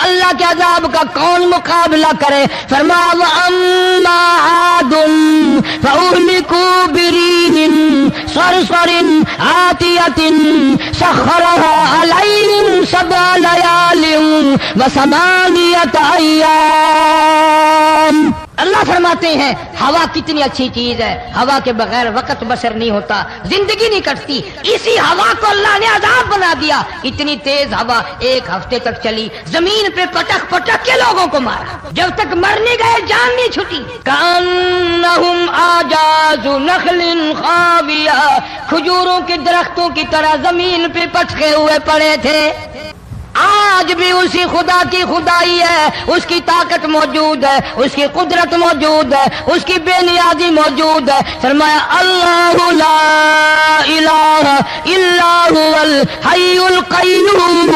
اللہ کے عذاب کا کون مقابلہ کرے؟ فرمایا وَأَمَّا عَادٌ فَأُهْلِكُوا بِرِيحٍ صَرْصَرٍ عَاتِيَةٍ سَخَّرَهَا عَلَيْهِمْ سَبْعَ لَيَالٍ وَثَمَانِيَةَ أَيَّامٍ۔ اللہ فرماتے ہیں ہوا کتنی اچھی چیز ہے، ہوا کے بغیر وقت بسر نہیں ہوتا، زندگی نہیں کٹتی، اسی ہوا کو اللہ نے عذاب بنا دیا۔ اتنی تیز ہوا ایک ہفتے تک چلی، زمین پہ پٹک پٹک کے لوگوں کو مارا، جب تک مرنے گئے جان نہیں چھٹی۔ کأنہم اعجاز نخل خاویہ، کھجوروں کے درختوں کی طرح زمین پہ پٹکے ہوئے پڑے تھے۔ آج بھی اسی خدا کی خدائی ہے، اس کی طاقت موجود ہے، اس کی قدرت موجود ہے، اس کی بے نیازی موجود ہے۔ فرمایا اللہ لا الہ الا هو الحی القیوم،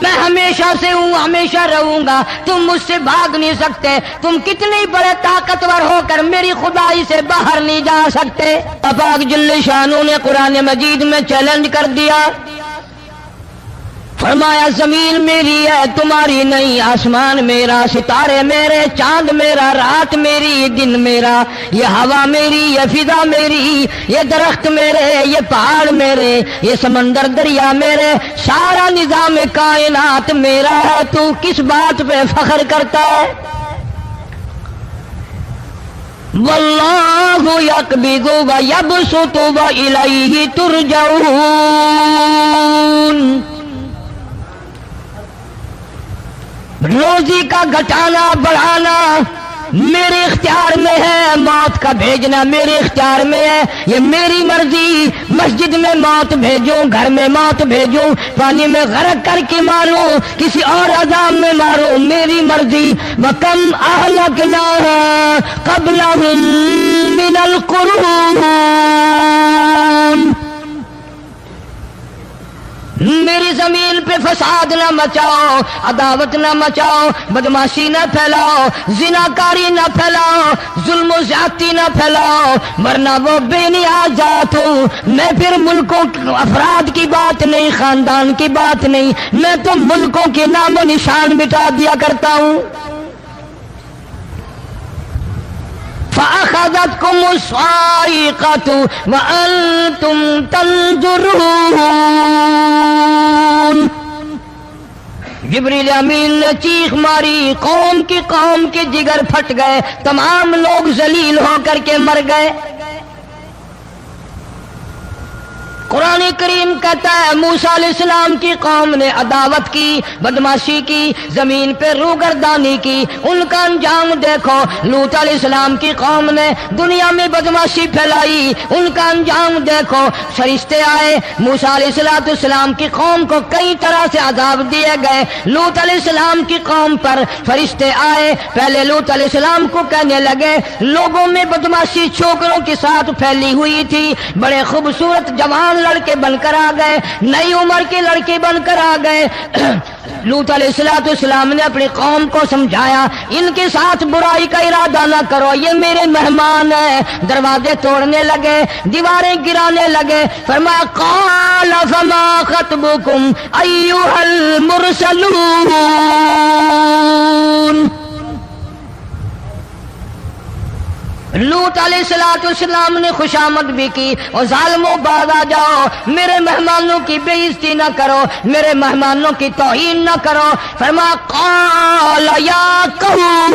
میں ہمیشہ سے ہوں، ہمیشہ رہوں گا، تم مجھ سے بھاگ نہیں سکتے، تم کتنے بڑے طاقتور ہو کر میری خدائی سے باہر نہیں جا سکتے۔ پاک جل شانہ نے قرآن مجید میں چیلنج کر دیا، فرمایا زمین میری ہے تمہاری نہیں، آسمان میرا، ستارے میرے، چاند میرا، رات میری، دن میرا، یہ ہوا میری، یہ فضا میری، یہ درخت میرے، یہ پہاڑ میرے، یہ سمندر دریا میرے، سارا نظام کائنات میرا ہے، تو کس بات پہ فخر کرتا ہے؟ واللہ یقبض ویبسط والیہ ترجعون۔ روزی کا گھٹانا بڑھانا میرے اختیار میں ہے، موت کا بھیجنا میرے اختیار میں ہے، یہ میری مرضی۔ مسجد میں موت بھیجوں، گھر میں موت بھیجوں، پانی میں غرق کر کے ماروں، کسی اور عذاب میں ماروں، میری مرضی۔ وَكَمْ أَهْلَكْنَا قَبْلَهُم مِّنَ الْقُرُونِ، میری زمین پہ فساد نہ مچاؤ، عداوت نہ مچاؤ، بدماشی نہ پھیلاؤ، زناکاری نہ پھیلاؤ، ظلم و زیادتی نہ پھیلاؤ، ورنہ وہ بے نیاز ذات ہوں۔ میں پھر ملکوں افراد کی بات نہیں، خاندان کی بات نہیں، میں تو ملکوں کے نام و نشان مٹا دیا کرتا ہوں۔ فَأَخَذَتْكُمُ الصَّاعِقَةُ وَأَنْتُمْ تَنظُرُونَ۔ جبریل امین نے چیخ ماری، قوم کے جگر پھٹ گئے، تمام لوگ ذلیل ہو کر کے مر گئے۔ قرآن کریم کہتا ہے موسیٰ علیہ السلام کی قوم نے عداوت کی، بدماشی کی، زمین پہ روگردانی کی، ان کا انجام دیکھو۔ لوط علیہ السلام کی قوم نے دنیا میں بدماشی پھیلائی، ان کا انجام دیکھو۔ فرشتے آئے، موسیٰ علیہ السلام کی قوم کو کئی طرح سے عذاب دیے گئے۔ لوط علیہ السلام کی قوم پر فرشتے آئے، پہلے لوط علیہ السلام کو کہنے لگے، لوگوں میں بدماشی چھوکروں کے ساتھ پھیلی ہوئی تھی، بڑے خوبصورت جوان لڑکے بن کر آ گئے، نئی عمر کے لڑکے بن کر آ گئے۔ لوط علیہ السلام نے اپنی قوم کو سمجھایا، ان کے ساتھ برائی کا ارادہ نہ کرو، یہ میرے مہمان ہیں۔ دروازے توڑنے لگے، دیواریں گرانے لگے۔ فرمایا قال فما خطبكم ایھا المرسلون۔ لوط علیہ السلام نے خوشامد بھی کی، اور ظالموں باز آ جاؤ، میرے مہمانوں کی بے عزتی نہ کرو، میرے مہمانوں کی توہین نہ کرو۔ فرمایا قال یا قوم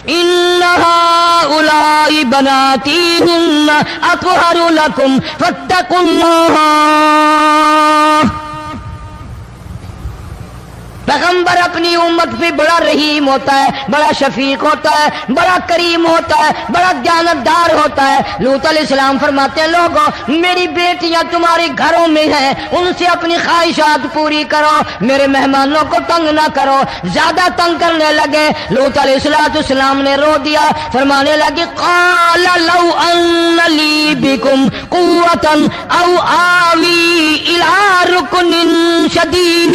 ان هؤلاء بناتی ہن اطہر لکم فاتقوا اللہ۔ پیغمبر اپنی امت پہ بڑا رحیم ہوتا ہے، بڑا شفیق ہوتا ہے، بڑا کریم ہوتا ہے، بڑا دیانتدار ہوتا ہے۔ لوط علیہ السلام فرماتے ہیں لوگوں میری بیٹیاں تمہارے گھروں میں ہیں، ان سے اپنی خواہشات پوری کرو، میرے مہمانوں کو تنگ نہ کرو۔ زیادہ تنگ کرنے لگے، لوط علیہ السلام نے رو دیا، فرمانے لگے قال لو ان لی بکم قوۃ او آوی الی رکن شدید،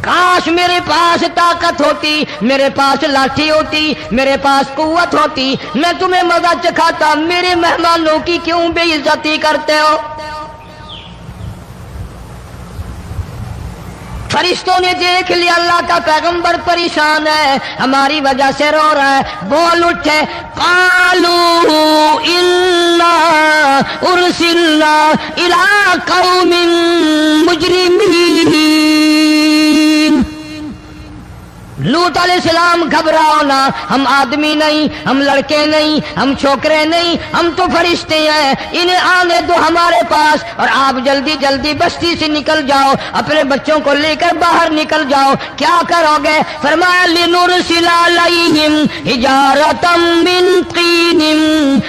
کاش میرے پاس طاقت ہوتی، میرے پاس لاٹھی ہوتی، میرے پاس قوت ہوتی، میں تمہیں مزہ چکھاتا، میرے مہمانوں کی کیوں بے عزتی کرتے ہو؟ فرشتوں نے دیکھ لیا اللہ کا پیغمبر پریشان ہے، ہماری وجہ سے رو رہا ہے، بول اٹھے، قالوا انا ارسلنا الى قوم مجرمین۔ لوط علیہ السلام گھبراؤ نہ، ہم آدمی نہیں، ہم لڑکے نہیں، ہم چھوکرے نہیں، ہم تو فرشتے ہیں، انہیں آنے دو ہمارے پاس، اور آپ جلدی جلدی بستی سے نکل جاؤ، اپنے بچوں کو لے کر باہر نکل جاؤ۔ کیا کرو گے؟ فرمایا لنرسل علیہم حجارۃ من طین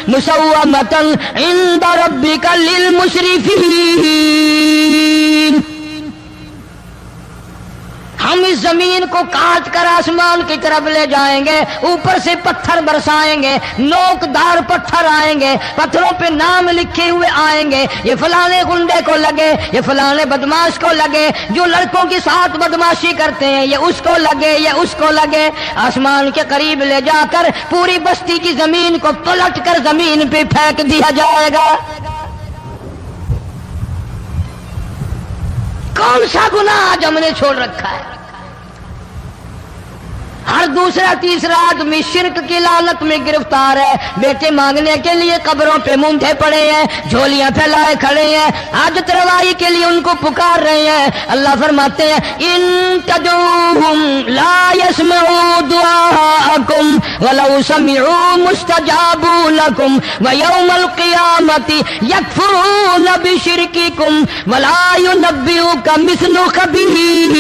مسومۃ عند ربک للمسرفین۔ ہم اس زمین کو کاٹ کر آسمان کی طرف لے جائیں گے، اوپر سے پتھر برسائیں گے، نوکدار پتھر آئیں گے، پتھروں پہ نام لکھے ہوئے آئیں گے، یہ فلانے گنڈے کو لگے، یہ فلانے بدماش کو لگے، جو لڑکوں کے ساتھ بدماشی کرتے ہیں یہ اس کو لگے، یہ اس کو لگے۔ آسمان کے قریب لے جا کر پوری بستی کی زمین کو پلٹ کر زمین پہ پھینک دیا جائے گا۔ کون سا گناہ آج ہم نے چھوڑ رکھا ہے؟ ہر دوسرا تیسرا آدمی شرک کی لعنت میں گرفتار ہے، بیٹے مانگنے کے لیے قبروں پہ مونڈھے پڑے ہیں، جھولیاں پھیلائے کھڑے ہیں، حاجت روائی کے لیے ان کو پکار رہے ہیں۔ اللہ فرماتے ہیں ان تدعوہم لا يسمعوا دعاءکم ولو سمعوا مستجابوا لکم ویوم القیامت یکفرون بشرککم ولا ینبئک مثل خبیر۔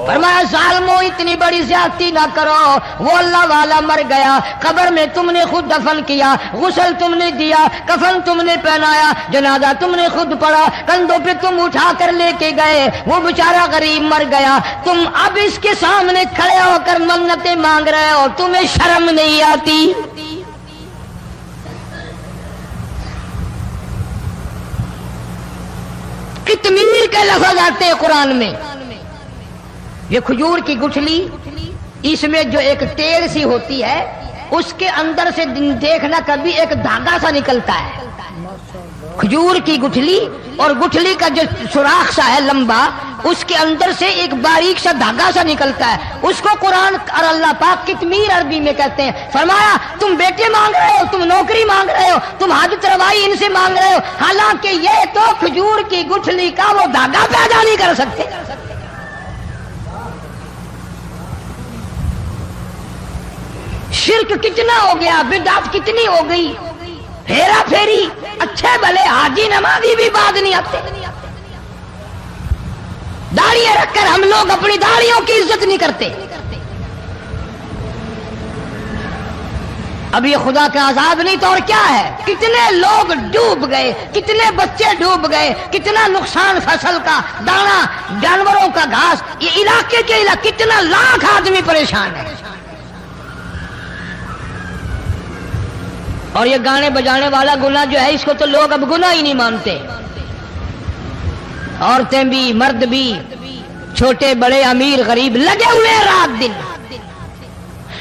فرمایا ظالمو اتنی بڑی زیادتی نہ کرو، وہ اللہ والا مر گیا، قبر میں تم نے خود دفن کیا، غسل تم نے دیا، کفن تم نے پہنایا، جنازہ تم نے خود پڑھا، کندھوں پہ تم اٹھا کر لے کے گئے، وہ بیچارہ غریب مر گیا، تم اب اس کے سامنے کھڑے ہو کر منتیں مانگ رہے ہو، تمہیں شرم نہیں آتی؟ قطمیر کے لفظ آتے ہیں قرآن میں۔ یہ کھجور کی گٹھلی، اس میں جو ایک ٹیڑھ سی ہوتی ہے، اس کے اندر سے دیکھنا کبھی ایک دھاگا سا نکلتا ہے۔ کھجور کی گٹھلی، اور گٹھلی کا جو سوراخ سا ہے لمبا، اس کے اندر سے ایک باریک سا دھاگا سا نکلتا ہے، اس کو قرآن اور اللہ پاک قطمیر عربی میں کہتے ہیں۔ فرمایا تم بیٹے مانگ رہے ہو، تم نوکری مانگ رہے ہو، تم حاجت روائی ان سے مانگ رہے ہو، حالانکہ یہ تو کھجور کی گٹھلی کا وہ دھاگا پیدا نہیں کر سکتے۔ شرک کتنا ہو گیا، بدعت کتنی ہو گئی، ہیرا پھیری، اچھے بھلے حاجی نمازی بھی بعد نہیں آتے۔ داڑیاں رکھ کر ہم لوگ اپنی داڑیوں کی عزت نہیں کرتے۔ اب یہ خدا کا عذاب نہیں تو اور کیا ہے؟ کتنے لوگ ڈوب گئے، کتنے بچے ڈوب گئے، کتنا نقصان فصل کا، دانا، جانوروں کا گھاس، یہ علاقے کے علاقے کتنا لاکھ آدمی پریشان ہے۔ اور یہ گانے بجانے والا گناہ جو ہے، اس کو تو لوگ اب گناہ ہی نہیں مانتے، عورتیں بھی مرد بھی، چھوٹے بڑے امیر غریب لگے ہوئے رات دن۔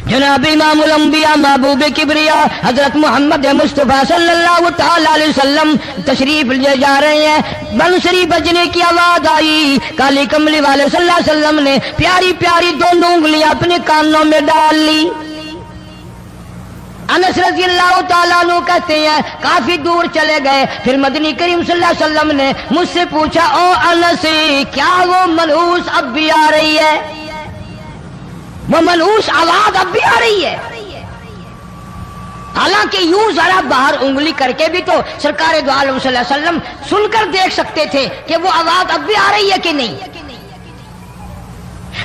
جناب امام الانبیاء محبوب کبریا حضرت محمد مصطفیٰ صلی اللہ تعالی علیہ وسلم تشریف لے جا رہے ہیں، بنسری بجنے کی آواز آئی، کالی کملی والے صلی اللہ علیہ وسلم نے پیاری پیاری دونوں انگلیاں اپنے کانوں میں ڈال لی۔ انس رضی اللہ تعالیٰ عنہ کہتے ہیں کافی دور چلے گئے، پھر مدنی کریم صلی اللہ علیہ وسلم نے مجھ سے پوچھا، او انس کیا وہ منحوس اب بھی آ رہی ہے؟ وہ منحوس آواز اب بھی آ رہی ہے؟ حالانکہ یوں ذرا باہر انگلی کر کے بھی تو سرکار دو عالم صلی اللہ علیہ وسلم سن کر دیکھ سکتے تھے کہ وہ آواز اب بھی آ رہی ہے کہ نہیں۔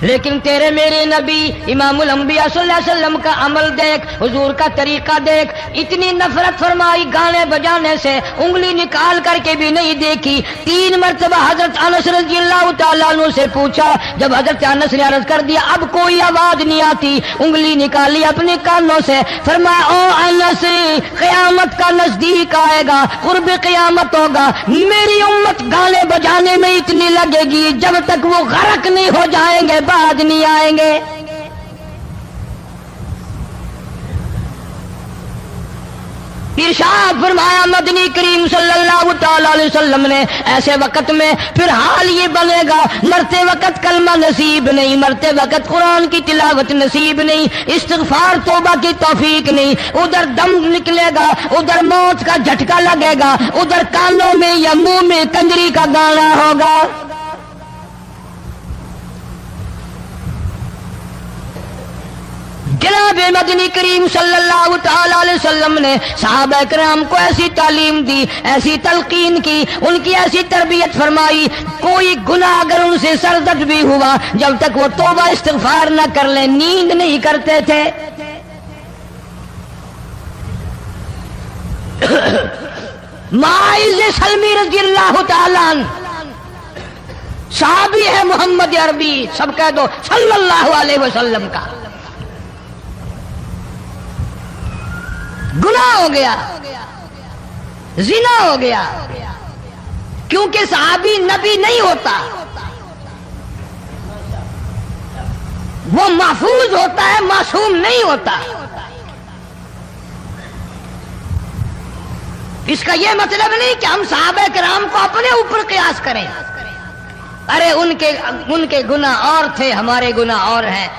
لیکن تیرے میرے نبی امام الانبیاء صلی اللہ علیہ وسلم کا عمل دیکھ، حضور کا طریقہ دیکھ، اتنی نفرت فرمائی گانے بجانے سے، انگلی نکال کر کے بھی نہیں دیکھی۔ 3 مرتبہ حضرت انس رضی اللہ تعالیٰ عنہ سے پوچھا، جب حضرت انس نے عرض کر دیا اب کوئی آواز نہیں آتی، انگلی نکالی اپنے کانوں سے، فرمایا او انس، قیامت کا نزدیک آئے گا، قرب قیامت ہوگا، میری امت گانے بجانے میں اتنی لگے گی جب تک وہ غرق نہیں ہو جائیں گے باز نہیں آئیں گے۔ ارشاد فرمایا مدنی کریم صلی اللہ تعالی علیہ وسلم نے ایسے وقت میں پھر حال یہ بنے گا، مرتے وقت کلمہ نصیب نہیں، مرتے وقت قرآن کی تلاوت نصیب نہیں، استغفار توبہ کی توفیق نہیں، ادھر دم نکلے گا، ادھر موت کا جھٹکا لگے گا، ادھر کانوں میں یا منہ میں کنجری کا گانا ہوگا۔ جناب مدنی کریم صلی اللہ تعالی علیہ وسلم نے صحابہ کرام کو ایسی تعلیم دی، ایسی تلقین کی، ان کی ایسی تربیت فرمائی، کوئی گناہ اگر ان سے سرزد بھی ہوا جب تک وہ توبہ استغفار نہ کر لیں نیند نہیں کرتے تھے۔ معاذ سلمی رضی اللہ تعالیٰ عنہ صحابی ہے محمد عربی، سب کہہ دو صلی اللہ علیہ وسلم کا، گناہ ہو گیا، زنا ہو گیا، کیونکہ صحابی نبی نہیں ہوتا، وہ محفوظ ہوتا ہے، معصوم نہیں ہوتا۔ اس کا یہ مطلب نہیں کہ ہم صحابہ کرام کو اپنے اوپر قیاس کریں، ارے ان کے گناہ اور تھے، ہمارے گناہ اور ہیں۔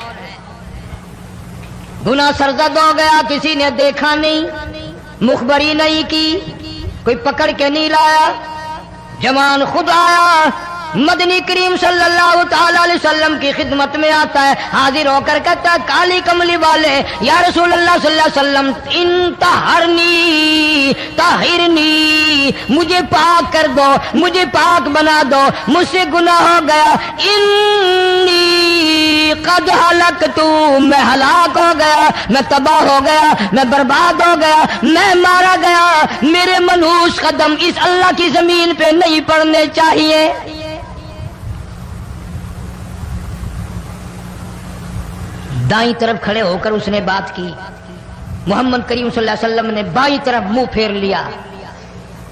گناہ سرزد ہو گیا، کسی نے دیکھا نہیں، مخبری نہیں کی، کوئی پکڑ کے نہیں لایا، جوان خود آیا، مدنی کریم صلی اللہ تعالی علیہ وسلم کی خدمت میں آتا ہے، حاضر ہو کر کہتا ہے کالی کملی والے یا رسول اللہ صلی اللہ علیہ وسلم انطہرنی طہرنی، مجھے پاک کر دو، مجھے پاک بنا دو، مجھ سے گناہ ہو گیا، انی قد ہلکت، میں ہلاک ہو گیا، میں تباہ ہو گیا، میں برباد ہو گیا، میں مارا گیا، میرے منحوس قدم اس اللہ کی زمین پہ نہیں پڑنے چاہیے۔ دائیں طرف کھڑے ہو کر اس نے بات کی، محمد کریم صلی اللہ علیہ وسلم نے بائیں طرف منہ پھیر لیا،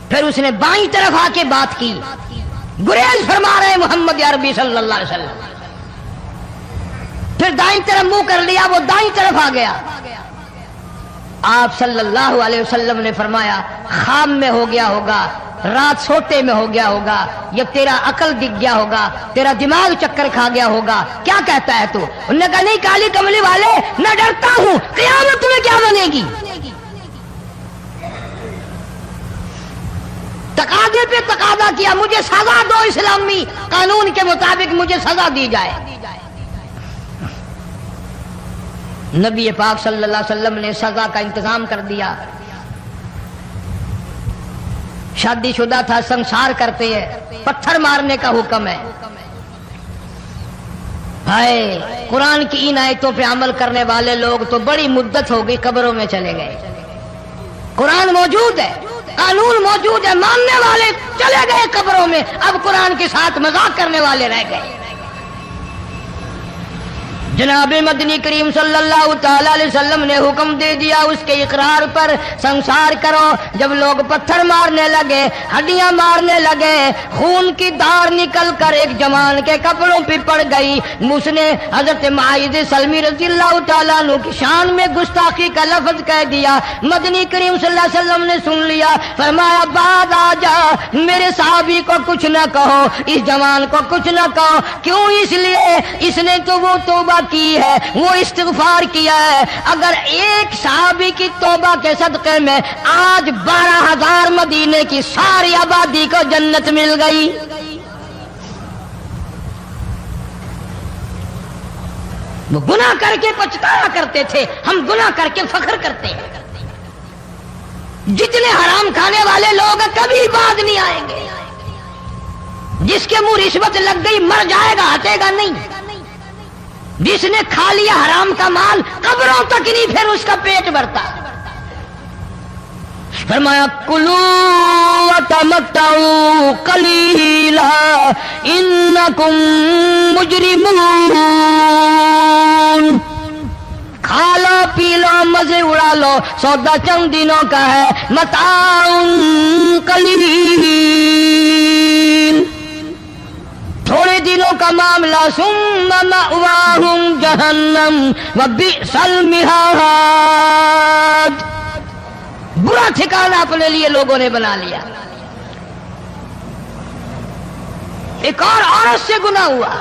پھر اس نے بائیں طرف آ کے بات کی، گریز فرما رہے محمد عربی صلی اللہ علیہ وسلم، پھر دائیں طرف منہ کر لیا، وہ دائیں طرف آ گیا۔ آپ صلی اللہ علیہ وسلم نے فرمایا خواب میں ہو گیا ہوگا، رات سوتے میں ہو گیا ہوگا، یا تیرا عقل دکھ گیا ہوگا، تیرا دماغ چکر کھا گیا ہوگا، کیا کہتا ہے تو؟ انہوں نے کہا نہیں کالی کملی والے میں ڈرتا ہوں، قیامت میں کیا بنے گی؟ تقاضے پہ تقاضا کیا، مجھے سزا دو، اسلامی قانون کے مطابق مجھے سزا دی جائے۔ نبی پاک صلی اللہ علیہ وسلم نے سزا کا انتظام کر دیا۔ شادی شدہ تھا، سنسار کرتے ہیں، پتھر مارنے کا حکم ہے۔ ہائے قرآن کی ان آیتوں پہ عمل کرنے والے لوگ تو بڑی مدت ہو گئی قبروں میں چلے گئے۔ قرآن موجود ہے، قانون موجود ہے، ماننے والے چلے گئے قبروں میں، اب قرآن کے ساتھ مذاق کرنے والے رہ گئے۔ جناب مدنی کریم صلی اللہ تعالی علیہ وسلم نے حکم دے دیا اس کے اقرار پر سنسار کرو۔ جب لوگ پتھر مارنے لگے، ہڈیاں مارنے لگے، خون کی دھار نکل کر ایک جوان کے کپڑوں پہ پڑ گئی، اس نے حضرت معاذ سلمی رضی اللہ تعالیٰ عنہ کی شان میں گستاخی کا لفظ کہہ دیا۔ مدنی کریم صلی اللہ علیہ وسلم نے سن لیا، فرمایا بعد آ جا، میرے صحابی کو کچھ نہ کہو، اس جوان کو کچھ نہ کہو۔ کیوں؟ اس لیے اس نے تو وہ توبہ کی ہے، وہ استغفار کیا ہے۔ اگر ایک صحابی کی توبہ کے صدقے میں آج 12,000 مدینے کی ساری آبادی کو جنت مل گئی۔ وہ گناہ کر کے پچھتایا کرتے تھے، ہم گناہ کر کے فخر کرتے ہیں۔ جتنے حرام کھانے والے لوگ کبھی بعد نہیں آئیں گے۔ جس کے منہ رشوت لگ گئی مر جائے گا، ہٹے گا نہیں۔ جس نے کھا لیا حرام کا مال قبروں تک نہیں پھر اس کا پیٹ بھرتا. فرمایا کلو وتمتعوا قلیلا انکم مجرمون. کھا لو پی لو مزے اڑا لو، سودا چند دنوں کا ہے. متاع قلیل، تھوڑے دنوں کا معاملہ. ثم مأواہم جہنم وبئس المہاد. برا ٹھکانہ اپنے لیے لوگوں نے بنا لیا. ایک اور عورت سے گناہ ہوا،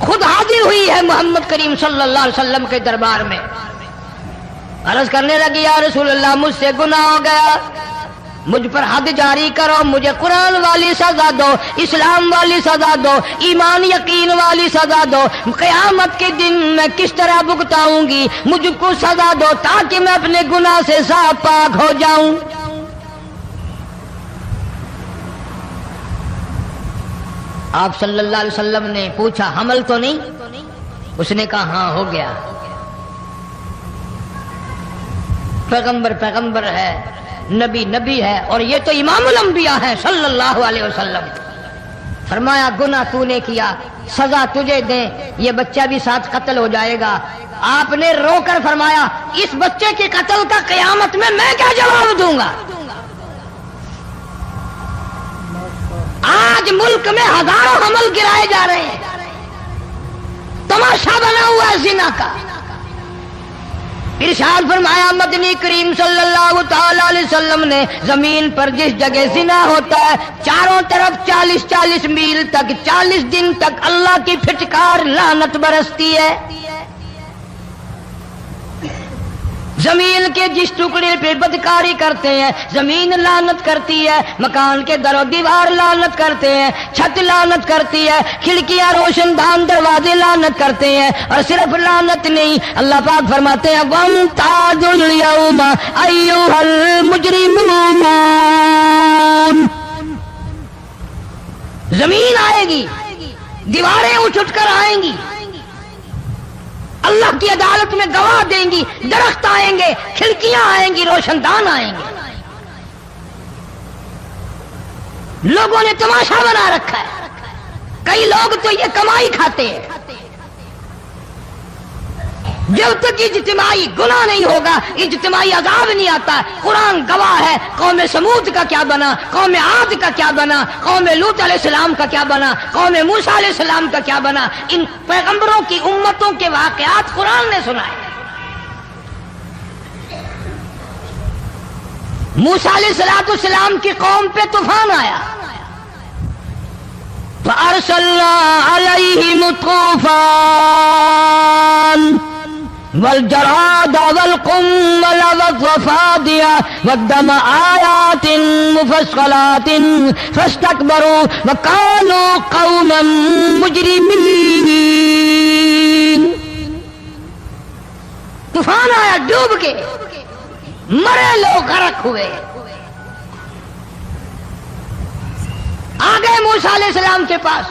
خود حاضر ہوئی ہے محمد کریم صلی اللہ علیہ وسلم کے دربار میں. عرض کرنے لگی یا رسول اللہ مجھ سے گناہ ہو گیا، مجھ پر حد جاری کرو، مجھے قرآن والی سزا دو، اسلام والی سزا دو، ایمان یقین والی سزا دو. قیامت کے دن میں کس طرح بھگتاؤں گی، مجھ کو سزا دو تاکہ میں اپنے گناہ سے صاف پاک ہو جاؤں. آپ صلی اللہ علیہ وسلم نے پوچھا حمل تو نہیں؟ اس نے کہا ہاں ہو گیا. پیغمبر ہے، نبی ہے، اور یہ تو امام الانبیاء ہے صلی اللہ علیہ وسلم. فرمایا گناہ تو نے کیا، سزا تجھے دیں، یہ بچہ بھی ساتھ قتل ہو جائے گا. آپ نے رو کر فرمایا اس بچے کے قتل کا قیامت میں کیا جواب دوں گا؟ آج ملک میں ہزاروں حمل گرائے جا رہے ہیں، تماشا بنا ہوا ہے زنا کا. ارشاد فرمایا مدنی کریم صلی اللہ تعالی علیہ وسلم نے زمین پر جس جگہ زنا ہوتا ہے چاروں طرف 40 میل تک 40 دن تک اللہ کی پھٹکار لعنت برستی ہے. زمین کے جس ٹکڑے پہ بدکاری کرتے ہیں زمین لعنت کرتی ہے، مکان کے در و دیوار لعنت کرتے ہیں، چھت لعنت کرتی ہے، کھڑکیاں روشن دان دروازے لعنت کرتے ہیں. اور صرف لعنت نہیں، اللہ پاک فرماتے ہیں وَامْتَازُوا الْيَوْمَ أَيُّهَا الْمُجْرِمُونَ. زمین آئے گی، دیواریں اٹھ کر آئیں گی، اللہ کی عدالت میں گواہ دیں گی، درخت آئیں گے، کھڑکیاں آئیں گی، روشن دان آئیں گے. لوگوں نے تماشا بنا رکھا ہے. کئی لوگ تو یہ کمائی کھاتے ہیں. جب تک اجتماعی گناہ نہیں ہوگا اجتماعی عذاب نہیں آتا. قرآن گواہ ہے، قوم سمود کا کیا بنا، قوم عاد کا کیا بنا، قوم لوط علیہ السلام کا کیا بنا، قوم موسیٰ علیہ السلام کا کیا بنا. ان پیغمبروں کی امتوں کے واقعات قرآن نے سنائے. موسیٰ علیہ السلام کی قوم پہ طوفان آیا، فَأَرْسَلْنَا عَلَيْهِمُ الطُّوفَانَ والجراد والقمل والضفادع والدم آيات مفصلات فاستكبروا وكانوا قوما مجرمين. طوفان آیا، ڈوب کے مرے لوگ، غرق ہوئے. آ گئے موسیٰ علیہ السلام کے پاس،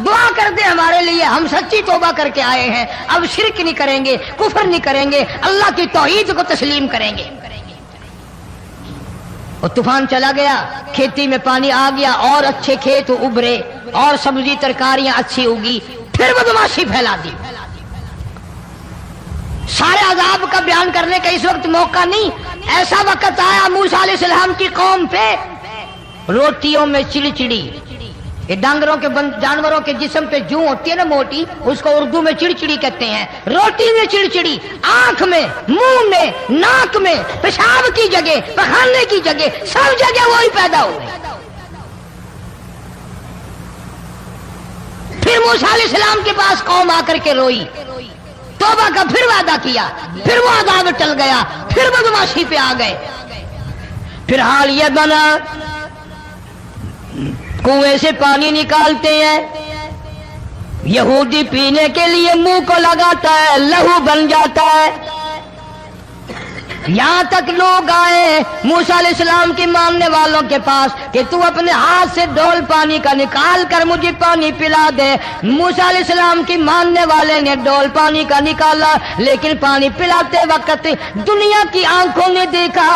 دعا کر دے ہمارے لیے، ہم سچی توبہ کر کے آئے ہیں، اب شرک نہیں کریں گے، کفر نہیں کریں گے، اللہ کی توحید کو تسلیم کریں گے. اور طوفان چلا گیا، کھیتی میں پانی آ گیا، اور اچھے کھیت ابھرے، اور سبزی ترکاریاں اچھی اگی. پھر بدماشی پھیلا دی. سارے عذاب کا بیان کرنے کا اس وقت موقع نہیں. ایسا وقت آیا موسیٰ علیہ السلام کی قوم پہ روٹیوں میں چڑچڑی. یہ جانوروں کے جسم پہ جوں ہوتی ہے نا موٹی، اس کو اردو میں چڑچڑی کہتے ہیں. روٹی میں چڑچڑی، آنکھ میں، منہ میں، ناک میں، پیشاب کی جگہ، پخانے کی جگہ، سب جگہ وہی پیدا ہو گئی. پھر موسیٰ علیہ السلام کے پاس قوم آ کر کے روئی، توبہ کا پھر وعدہ کیا، پھر وہ عذاب ٹل گیا، پھر بدماشی پہ آ گئے. پھر حال یہ بنا کنویں سے پانی نکالتے ہیں، یہودی پینے کے لیے منہ کو لگاتا ہے، لہو بن جاتا ہے. یہاں تک لوگ آئے موسیٰ علیہ السلام کی ماننے والوں کے پاس کہ تو اپنے ہاتھ سے ڈول پانی کا نکال کر مجھے پانی پلا دے. موسیٰ علیہ السلام کی ماننے والے نے ڈول پانی کا نکالا، لیکن پانی پلاتے وقت دنیا کی آنکھوں نے دیکھا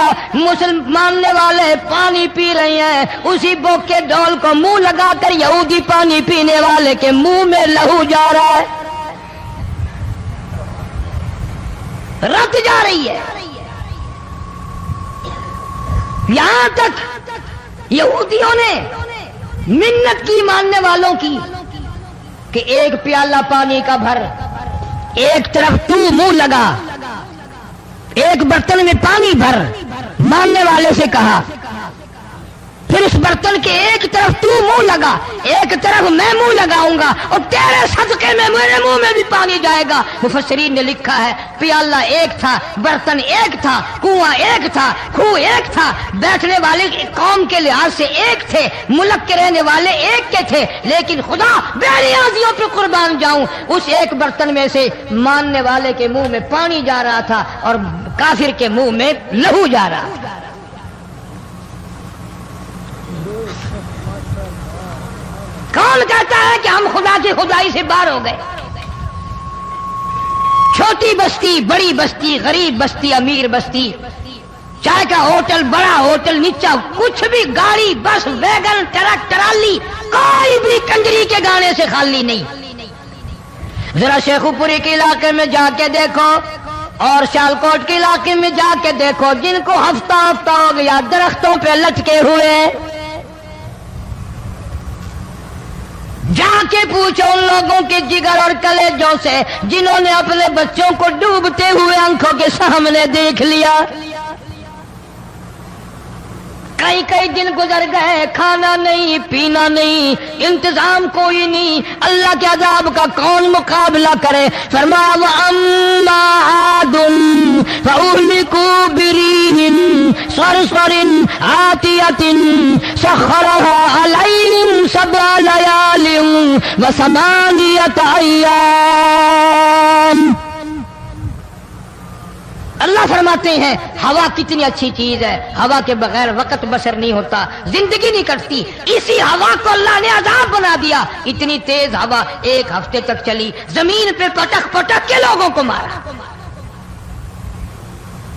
ماننے والے پانی پی رہے ہیں، اسی بوک کے ڈول کو منہ لگا کر یہودی پانی پینے والے کے منہ میں لہو جا رہا ہے، رت جا رہی ہے. یہاں تک یہودیوں نے منت کی ماننے والوں کی کہ ایک پیالہ پانی کا بھر، ایک طرف تو منہ لگا، ایک برتن میں پانی بھر. ماننے والے سے کہا پھر اس برتن کے ایک طرف تو منہ لگا، ایک طرف میں منہ لگاؤں گا اور تیرے صدقے میں میرے منہ میں بھی پانی جائے گا. مفسرین نے لکھا ہے پیالہ ایک تھا، برتن ایک تھا، کنواں ایک تھا، کھوہ ایک تھا، بیٹھنے والے قوم کے لحاظ سے ایک تھے، ملک کے رہنے والے ایک کے تھے، لیکن خدا بے نیازیوں پہ قربان جاؤں اس ایک برتن میں سے ماننے والے کے منہ میں پانی جا رہا تھا اور کافر کے منہ میں لہو جا رہا تھا. کون کہتا ہے کہ ہم خدا کی خدائی سے باہر ہو گئے؟ چھوٹی بستی، بڑی بستی، غریب بستی، امیر بستی، چائے کا ہوٹل، بڑا ہوٹل، نیچا کچھ بھی، گاڑی، بس، ویگن، ٹرک، ٹرالی، کوئی بھی کنجری کے گانے سے خالی نہیں. ذرا شیخو پوری کے علاقے میں جا کے دیکھو اور سیالکوٹ کے علاقے میں جا کے دیکھو، جن کو ہفتہ ہفتہ ہو گیا درختوں پہ لٹکے ہوئے، جا کے پوچھو ان لوگوں کے جگر اور کلیجوں سے جنہوں نے اپنے بچوں کو ڈوبتے ہوئے آنکھوں کے سامنے دیکھ لیا. کئی کئی دن گزر گئے، کھانا نہیں، پینا نہیں، انتظام کوئی نہیں، اللہ کے عذاب کا کون مقابلہ کرے؟ فرمایا وَأَمَّا عَادٌ فَأُهْلِكُوا بِرِيحٍ صَرْصَرٍ عَاتِيَةٍ سَخَّرَهَا عَلَيْهِمْ 7 لَيَالٍ و8 أَيَّامٍ. اللہ فرماتے ہیں ہوا کتنی اچھی چیز ہے، ہوا کے بغیر وقت بسر نہیں ہوتا، زندگی نہیں کٹتی. اسی ہوا کو اللہ نے عذاب بنا دیا. اتنی تیز ہوا ایک ہفتے تک چلی، زمین پہ پٹک پٹک کے لوگوں کو مارا،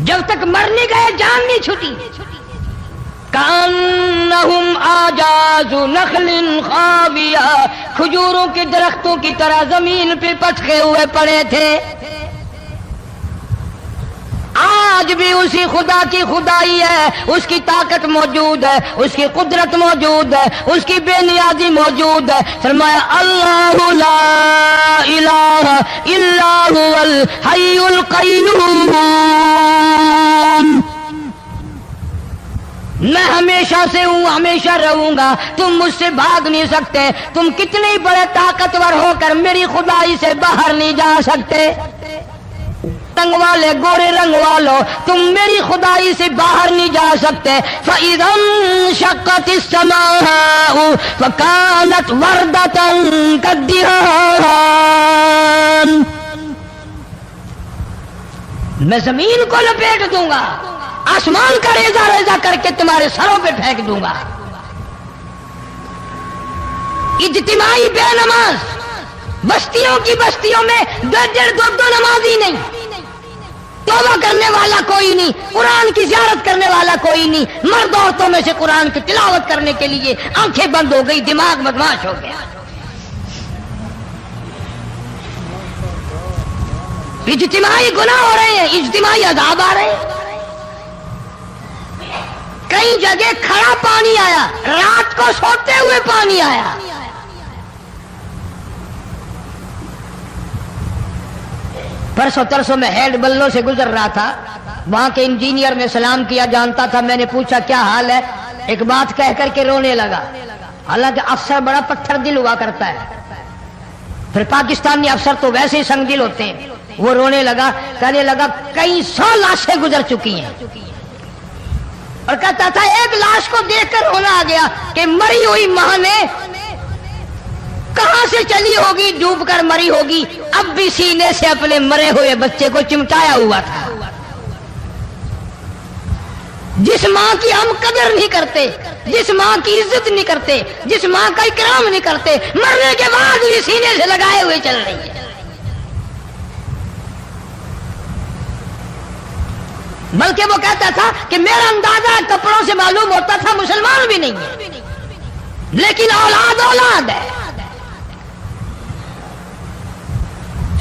جب تک مر نہیں گئے جان نہیں چھٹی. کأنہم اعجاز نخل خاویہ، کھجوروں کے درختوں کی طرح زمین پہ پٹکے ہوئے پڑے تھے. آج بھی اسی خدا کی خدائی ہے، اس کی طاقت موجود ہے، اس کی قدرت موجود ہے، اس کی بے نیازی موجود ہے. فرمایا اللہ لا الہ الا هو الحی القیوم. میں ہمیشہ سے ہوں، ہمیشہ رہوں گا، تم مجھ سے بھاگ نہیں سکتے. تم کتنے بڑے طاقتور ہو کر میری خدائی سے باہر نہیں جا سکتے. رنگ والے، گورے رنگ والو، تم میری خدائی سے باہر نہیں جا سکتے. فَإِذَا انشَقَّتِ السَّمَاءُ فَكَانَتْ وَرْدَةً كَالدِّهَانِ. میں زمین کو لپیٹ دوں گا، آسمان کا ریزہ ریزہ کر کے تمہارے سروں پہ پھینک دوں گا. اجتماعی بے نماز، بستیوں کی بستیوں میں 1.5-2 نمازی نہیں، توبہ کرنے والا کوئی نہیں، قرآن کی زیارت کرنے والا کوئی نہیں. مرد عورتوں میں سے قرآن کی تلاوت کرنے کے لیے آنکھیں بند ہو گئی، دماغ بدماش ہو گیا. اجتماعی گناہ ہو رہے ہیں، اجتماعی عذاب آ رہے ہیں. کئی جگہ کھڑا پانی آیا، رات کو سوتے ہوئے پانی آیا. پرسوں ترسوں میں ہیڈ بلوں سے گزر رہا تھا، وہاں کے انجینئر میں سلام کیا جانتا تھا. میں نے پوچھا کیا حال ہے؟ ایک بات کہہ کر کے رونے لگا. حالانکہ افسر بڑا پتھر دل ہوا کرتا ہے، پھر پاکستانی افسر تو ویسے ہی سنگ دل ہوتے ہیں. وہ رونے لگا، کہنے لگا کئی 100 لاشیں گزر چکی ہیں، اور کہتا تھا ایک لاش کو دیکھ کر رونا آ گیا کہ مری ہوئی ماں نے کہاں سے چلی ہوگی، ڈوب کر مری ہوگی، اب بھی سینے سے اپنے مرے ہوئے بچے کو چمٹایا ہوا تھا. جس ماں کی ہم قدر نہیں کرتے، جس ماں کی عزت نہیں کرتے، جس ماں کا اکرام نہیں کرتے، مرنے کے بعد بھی سینے سے لگائے ہوئے چل رہی ہے۔ بلکہ وہ کہتا تھا کہ میرا اندازہ کپڑوں سے معلوم ہوتا تھا مسلمان بھی نہیں ہے، لیکن اولاد اولاد ہے۔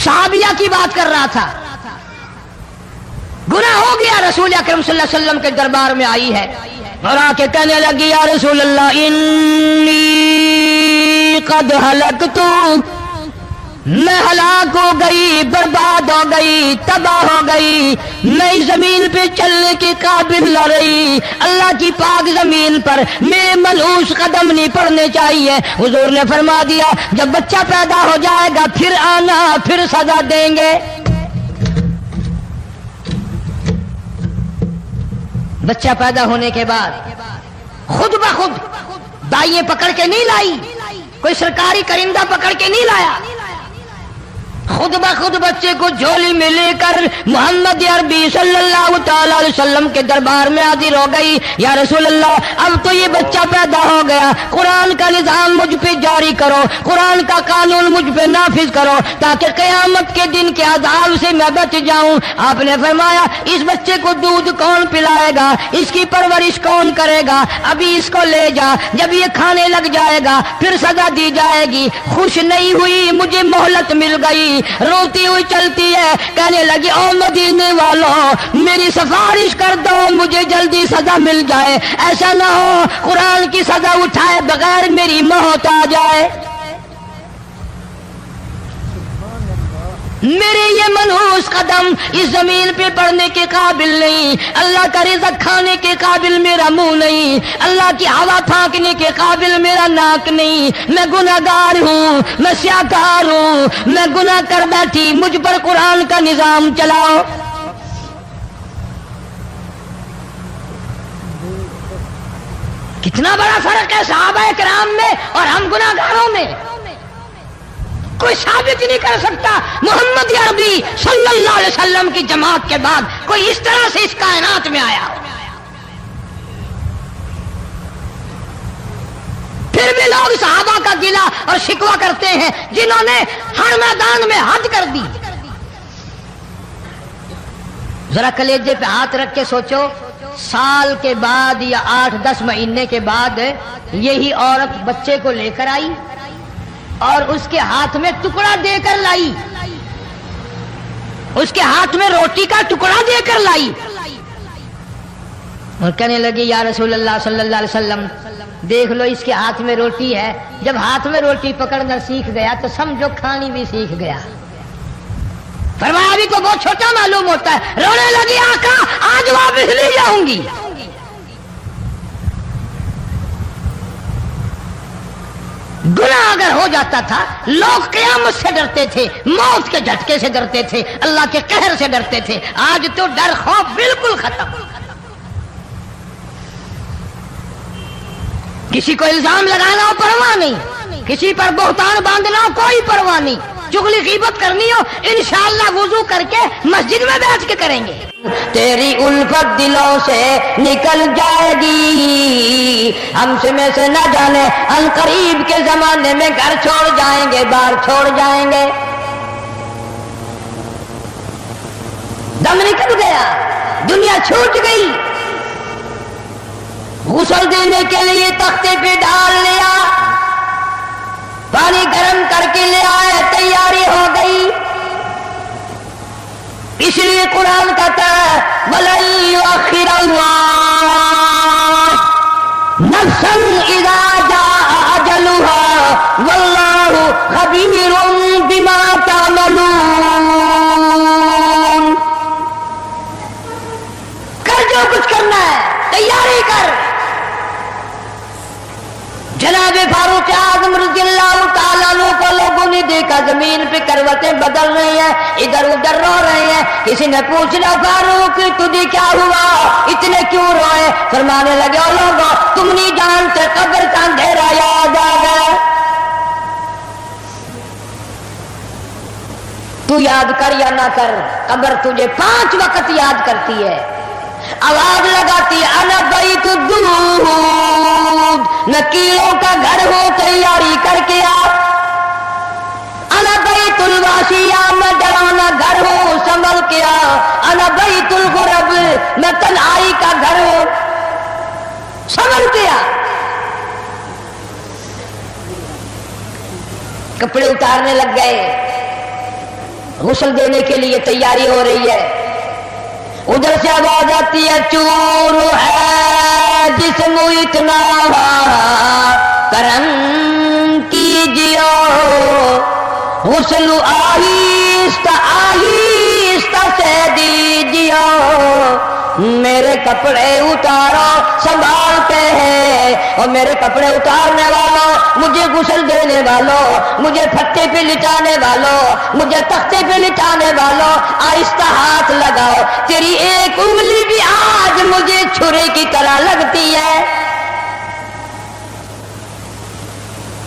صحابیہ کی بات کر رہا تھا، گناہ ہو گیا، رسول اکرم صلی اللہ علیہ وسلم کے دربار میں آئی ہے اور آ کے کہنے لگی یا رسول اللہ انی قد ہلکت، میں ہلاک ہو گئی، برباد ہو گئی، تباہ ہو گئی، میں اس زمین پہ چلنے کے قابل نہ رہی، اللہ کی پاک زمین پر میرے ملعوس قدم نہیں پڑنے چاہیے۔ حضور نے فرما دیا جب بچہ پیدا ہو جائے گا پھر آنا، پھر سزا دیں گے۔ بچہ پیدا ہونے کے بعد خود بخود دائیں پکڑ کے نہیں لائی، کوئی سرکاری کرندہ پکڑ کے نہیں لایا، خود بخود بچے کو جھولی میں لے کر محمد عربی صلی اللہ تعالی علیہ وسلم کے دربار میں حاضر ہو گئی۔ یا رسول اللہ اب تو یہ بچہ پیدا ہو گیا، قرآن کا نظام مجھ پہ جاری کرو، قرآن کا قانون مجھ پہ نافذ کرو تاکہ قیامت کے دن کے عذاب سے میں بچ جاؤں۔ آپ نے فرمایا اس بچے کو دودھ کون پلائے گا، اس کی پرورش کون کرے گا، ابھی اس کو لے جا، جب یہ کھانے لگ جائے گا پھر سزا دی جائے گی۔ خوش نہیں ہوئی، مجھے مہلت مل گئی، روتی ہوئی چلتی ہے، کہنے لگی او مدینے والوں میری سفارش کر دو، مجھے جلدی سزا مل جائے، ایسا نہ ہو قرآن کی سزا اٹھائے بغیر میری موت آ جائے۔ میرے یہ منحوس قدم اس زمین پہ پڑنے کے قابل نہیں، اللہ کا رزق کھانے کے قابل میرا منہ نہیں، اللہ کی ہوا پھانکنے کے قابل میرا ناک نہیں، میں گناہگار ہوں، میں سیاکار ہوں، میں گناہ کر بیٹھی، مجھ پر قرآن کا نظام چلاؤ۔ کتنا بڑا فرق ہے صحابہ کرام میں اور ہم گناہگاروں میں، کوئی ثابت نہیں کر سکتا محمد عربی صلی اللہ علیہ وسلم کی جماعت کے بعد کوئی اس طرح سے اس کائنات میں آیا ہو۔ پھر بھی لوگ صحابہ کا گلہ اور شکوہ کرتے ہیں جنہوں نے ہر میدان میں حد کر دی۔ ذرا کلیجے پہ ہاتھ رکھ کے سوچو، سال کے بعد یا 8-10 مہینے کے بعد یہی عورت بچے کو لے کر آئی اور اس کے ہاتھ میں ٹکڑا دے کر لائی، اس کے ہاتھ میں روٹی کا ٹکڑا دے کر لائی اور کہنے لگی یا رسول اللہ صلی اللہ علیہ وسلم دیکھ لو اس کے ہاتھ میں روٹی ہے، جب ہاتھ میں روٹی پکڑنا سیکھ گیا تو سمجھو کھانی بھی سیکھ گیا۔ فرمایا ابھی تو بہت چھوٹا معلوم ہوتا ہے، رونے لگی آقا آج واپس لے جاؤں گی۔ گناہ اگر ہو جاتا تھا لوگ قیامت سے ڈرتے تھے، موت کے جھٹکے سے ڈرتے تھے، اللہ کے قہر سے ڈرتے تھے، آج تو ڈر خوف بالکل ختم۔ کسی کو الزام لگانا ہو پرواہ نہیں، کسی پر بہتان باندھنا ہو کوئی پرواہ نہیں، چغلی غیبت کرنی ہو انشاءاللہ وضو کر کے مسجد میں بیٹھ کے کریں گے۔ تیری الفت دلوں سے نکل جائے گی، ہم سے میں سے نہ جانے ان قریب کے زمانے میں گھر چھوڑ جائیں گے، بار چھوڑ جائیں گے۔ دم نکل گیا، دنیا چھوٹ گئی، غسل دینے کے لیے تختے پہ ڈال لیا، پانی گرم کر کے لے آئے، تیاری ہو گئی۔ اس لیے قرآن کہتا ہے وَلَن يُؤَخِّرَ اللَّهُ نَفْسًا إِذَا جَاءَ أَجَلُهَا وَاللَّهُ خَبِيرٌ بِمَا تَعْمَلُونَ۔ کر جو کچھ کرنا ہے تیاری کر۔ جناب فاروق اعظم رضی اللہ تعالیٰ عنہ کو لوگوں نے دیکھا زمین پہ کروٹیں بدل رہی ہیں، ادھر ادھر رو رہے ہیں۔ کسی نے پوچھا فاروق تجھے کیا ہوا، اتنے کیوں روئے؟ فرمانے لگے او لوگوں تم نہیں جانتے قبر کا اندھیرا یاد آ گیا۔ تو یاد کر یا نہ کر قبر تجھے 5 وقت یاد کرتی ہے، آواز لگاتی ہے میں تنہائی کا گھر ہوں. سمجھ گیا. کپڑے اتارنے لگ گئے, غسل دینے کے لیے تیاری ہو رہی ہے. ادھر سے آواز آتی ہے چور ہے جسم اتنا کرم کیجیے, غسل آہستہ آہستہ سے دیجیے, میرے کپڑے اتارو سنبھال کے ہے. اور میرے کپڑے اتارنے والوں, مجھے غسل دینے والوں, مجھے پھٹے پہ لٹانے والوں, مجھے تختے پہ لٹانے والوں, آہستہ ہاتھ لگاؤ. تیری ایک انگلی بھی آج مجھے چھرے کی طرح لگتی ہے.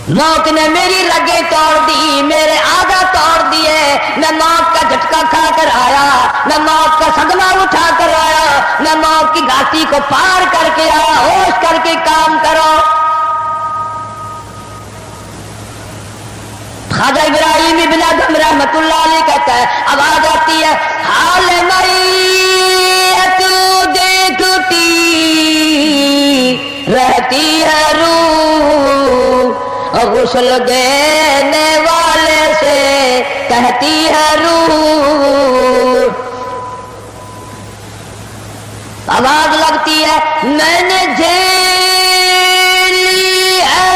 موت نے میری رگیں توڑ دی, میرے آدھا توڑ دیے. میں موت کا جھٹکا کھا کر آیا, میں موت کا صدمہ اٹھا کر آیا, میں موت کی گھاٹی کو پار کر کے آیا. ہوش کر کے کام کرو. خواجہ ابراہیم ابن ادم رحمت اللہ علیہ کہتا ہے, آواز آتی ہے حال میت دیکھتی رہتی ہے روح, غسل دینے والے سے کہتی ہے روح. آواز لگتی ہے میں نے جھیلی ہے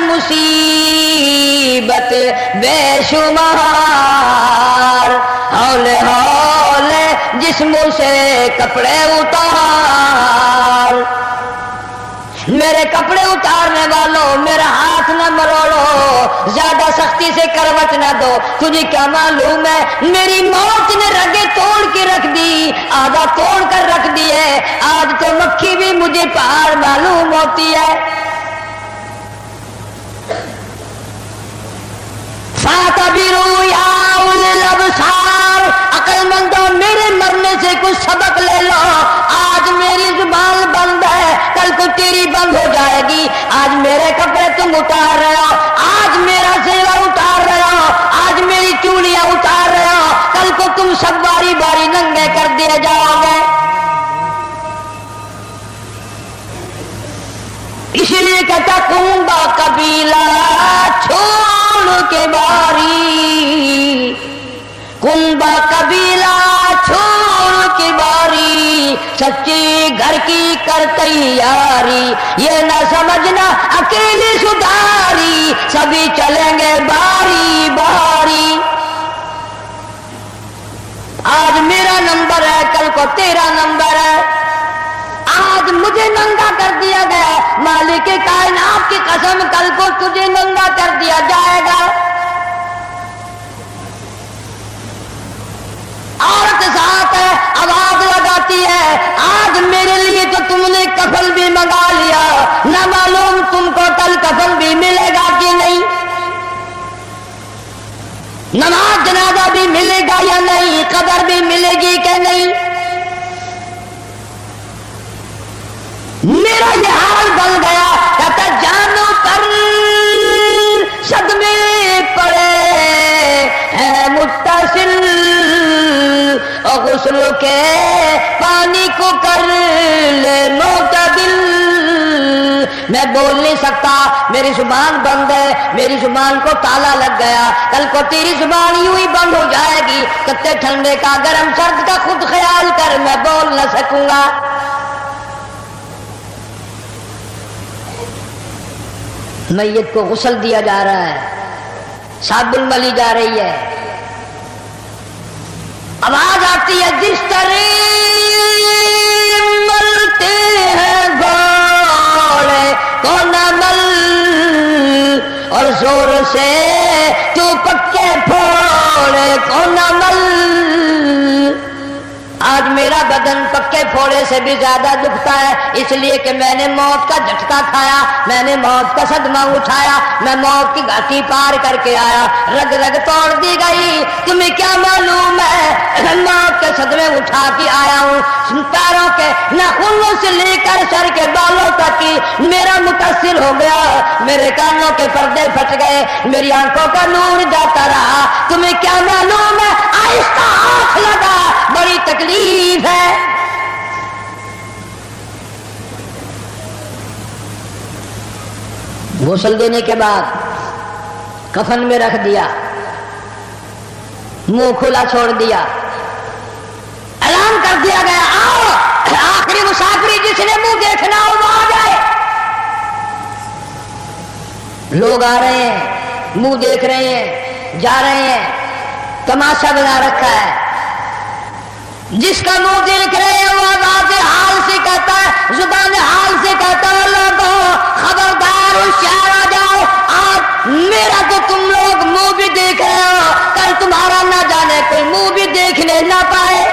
مصیبت بے شمار, ہولے ہولے جسم سے کپڑے اتار. میرے کپڑے اتارنے والوں, میرا ہاتھ نہ مروڑو, زیادہ سختی سے کروٹ نہ دو. تجھے کیا معلوم ہے میری موت نے رگیں توڑ کے رکھ دی, آدھا توڑ کر رکھ دی ہے. آج تو مکھی بھی مجھے پہاڑ معلوم ہوتی ہے. فَاعْتَبِرُوا يَا أُولِي الْأَبْصَارِ, عقل مندوں میرے مرنے سے کچھ سبق لے لو. آج میری زبان بند ہے, کل کو تیری بند ہو جائے گی. آج میرے کپڑے تم اتار رہے ہو, آج میرا سیوا اتار رہے ہو, آج میری چوڑیاں اتار رہے ہو, کل کو تم سب باری باری ننگے کر دیے جاؤ گے. اسی لیے کہتا کنبا قبیلہ چھوڑ کے باری, کنبا قبیلہ چھوڑ کے باری, سچی گھر کی کر تیاری. یہ نہ سمجھنا اکیلی سدھاری, سبھی چلیں گے باری باری. آج میرا نمبر ہے, کل کو تیرا نمبر ہے. آج مجھے ننگا کر دیا گیا, مالک کائنات کی قسم کل کو تجھے ننگا کر دیا جائے گا. عورت ساتھ ہے, آواز لگاتی ہے آج میرے لیے تو تم نے کفن بھی منگا لیا, نہ معلوم تم کو کل کفن بھی ملے گا کہ نہیں, نماز جنازہ بھی ملے گا یا نہیں, قبر بھی ملے گی کہ نہیں. میرا یہ حال بن گیا, کہتا جانو پر صدمے پڑے ہے متصل, اور غسل کے پانی کو کر لے معتدل. میں بول نہیں سکتا, میری زبان بند ہے, میری زبان کو تالا لگ گیا. کل کو تیری زبان یوں ہی بند ہو جائے گی. کتے ٹھنڈے کا گرم سرد کا خود خیال کر, میں بول نہ سکوں گا. میت کو غسل دیا جا رہا ہے, صابن ملی جا رہی ہے. آواز آتی ہے جس طرح ملتے ہیں گھوڑے کو نہ مل, اور زور سے تو پکے پھوڑے کو نہ مل. آج میرا بدن پکے پھوڑے سے بھی زیادہ دکھتا ہے, اس لیے کہ میں نے موت کا جھٹکا کھایا, میں نے موت کا صدمہ اٹھایا, میں موت کی گھاٹی پار کر کے آیا. رگ رگ توڑ دی گئی. تمہیں کیا معلوم ہے موت کے صدمے اٹھا کے آیا ہوں. پیروں کے ناخنوں سے لے کر سر کے بالوں تک میرا متاثر ہو گیا, میرے کانوں کے پردے پھٹ گئے, میری آنکھوں کا نور جاتا رہا. تمہیں کیا معلوم ہے آہستہ ہاتھ لگا, بڑی تکلیف ہے. غسل دینے کے بعد کفن میں رکھ دیا، منہ کھلا چھوڑ دیا، اعلان کر دیا گیا آؤ آخری مسافری جس نے منہ دیکھنا ہو وہ آ جائے۔ لوگ آ رہے ہیں، منہ دیکھ رہے ہیں، جا رہے ہیں، تماشا بنا رکھا ہے۔ جس کا منہ دیکھ رہے ہیں وہ ذات حال سے کہتا ہے، زبان حال سے کہتا ہے لوگوں خبردار ہوشیار آ جاؤ، آج میرا تو تم لوگ منہ بھی دیکھ رہے ہو، کل تمہارا نہ جانے کوئی منہ بھی دیکھنے نہ پائے۔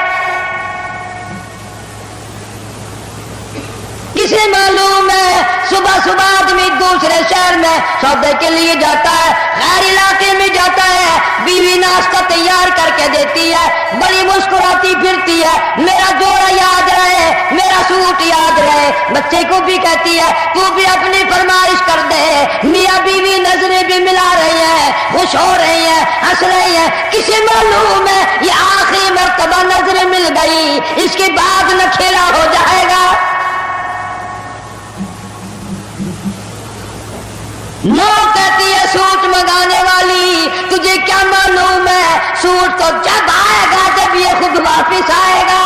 کسے معلوم ہے صبح صبح آدمی دوسرے شہر میں سودے کے لیے جاتا ہے، غیر علاقے میں جاتا ہے، بیوی ناشتہ تیار کر کے دیتی ہے، بڑی مسکراتی پھرتی ہے، میرا جوڑا یاد رہے، میرا سوٹ یاد رہے، بچے کو بھی کہتی ہے تو بھی اپنی فرمائش کر دے، میاں بیوی نظریں بھی ملا رہی ہیں، خوش ہو رہی ہیں، ہنس رہی ہیں، کسے معلوم ہے یہ آخری مرتبہ نظریں مل گئی، اس کے بعد نہ کھیلا ہو جائے گا۔ ماں کہتی ہے سوٹ منگانے والی تجھے کیا معلوم ہے سوٹ تو جب آئے گا جب یہ خود واپس آئے گا۔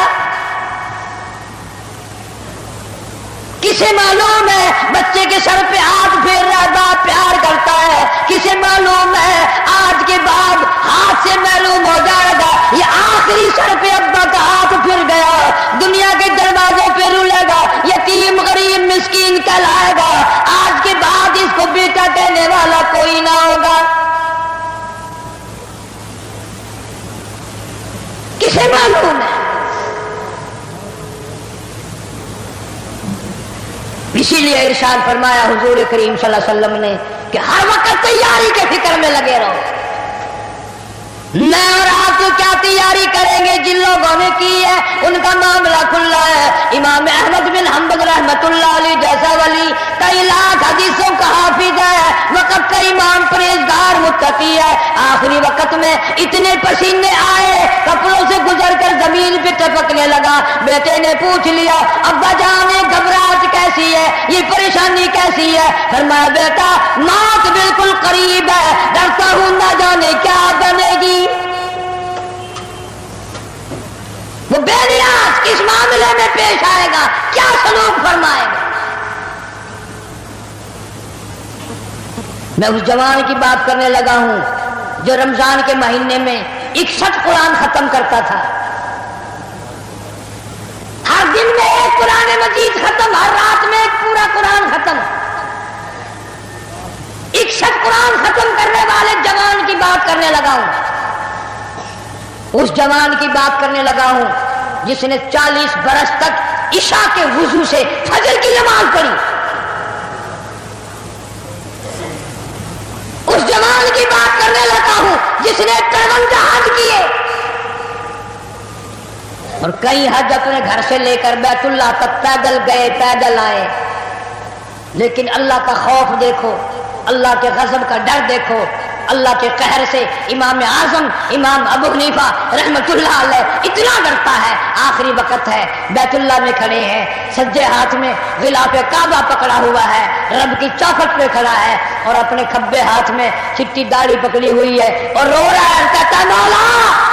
کسے معلوم ہے بچے کے سر پہ ہاتھ پھیر رہا باپ پیار کرتا ہے، کسے معلوم ہے آج کے بعد ہاتھ سے محروم ہو جائے گا، یہ آخری سر پہ ابا کا ہاتھ پھر گیا، دنیا کے دروازوں پہ رولے گا، یتیم غریب مسکین کہلائے گا، آج کے بعد اس کو بیٹا کہنے والا کوئی نہ ہوگا۔ کسے معلوم ہے؟ اسی لیے ارشاد فرمایا حضور کریم صلی اللہ علیہ وسلم نے کہ ہر وقت تیاری کے فکر میں لگے رہو۔ میں اور آپ تو کیا تیاری کریں گے، جن لوگوں نے کی ہے ان کا معاملہ کھلا ہے۔ امام احمد بن حنبل رحمۃ اللہ علیہ جیسا ولی کئی لاکھ حدیثوں کا حافظ ہے، وقت کا امام پرہیزگار متقی ہے، آخری وقت میں اتنے پسینے آئے کپڑوں سے گزر کر زمین پہ ٹپکنے لگا، بیٹے نے پوچھ لیا ابا جان گھبراہٹ کیسی ہے، یہ پریشانی کیسی ہے؟ فرمایا بیٹا موت بالکل قریب ہے، ڈرتا ہوں نہ جانے کیا بنے گی۔ وہ بے نیاز کس معاملے میں پیش آئے گا، کیا سلوک فرمائے گا۔ میں اس جوان کی بات کرنے لگا ہوں جو رمضان کے مہینے میں 61 قرآن ختم کرتا تھا، ہر دن میں ایک قرآن مجید ختم، ہر رات میں ایک پورا قرآن ختم۔ 61 قرآن ختم کرنے والے جوان کی بات کرنے لگا ہوں، اس جوان کی بات کرنے لگا ہوں جس نے 40 برس تک عشاء کے وضو سے فجر کی نماز پڑھی۔ اس جوان کی بات کرنے لگا ہوں جس نے 53 حج کیے اور کئی حج اپنے گھر سے لے کر بیت اللہ تک پیدل گئے پیدل آئے، لیکن اللہ کا خوف دیکھو، اللہ کے غضب کا ڈر دیکھو، اللہ کے قہر سے امام اعظم امام ابو حنیفہ رحمت اللہ علیہ اتنا ڈرتا ہے، آخری وقت ہے بیت اللہ میں کھڑے ہیں، سجے ہاتھ میں غلاف کعبہ پکڑا ہوا ہے، رب کی چوکھٹ پہ کھڑا ہے اور اپنے کھبے ہاتھ میں چٹی داڑھی پکڑی ہوئی ہے اور رو رہا ہے، کہتا ہے مولا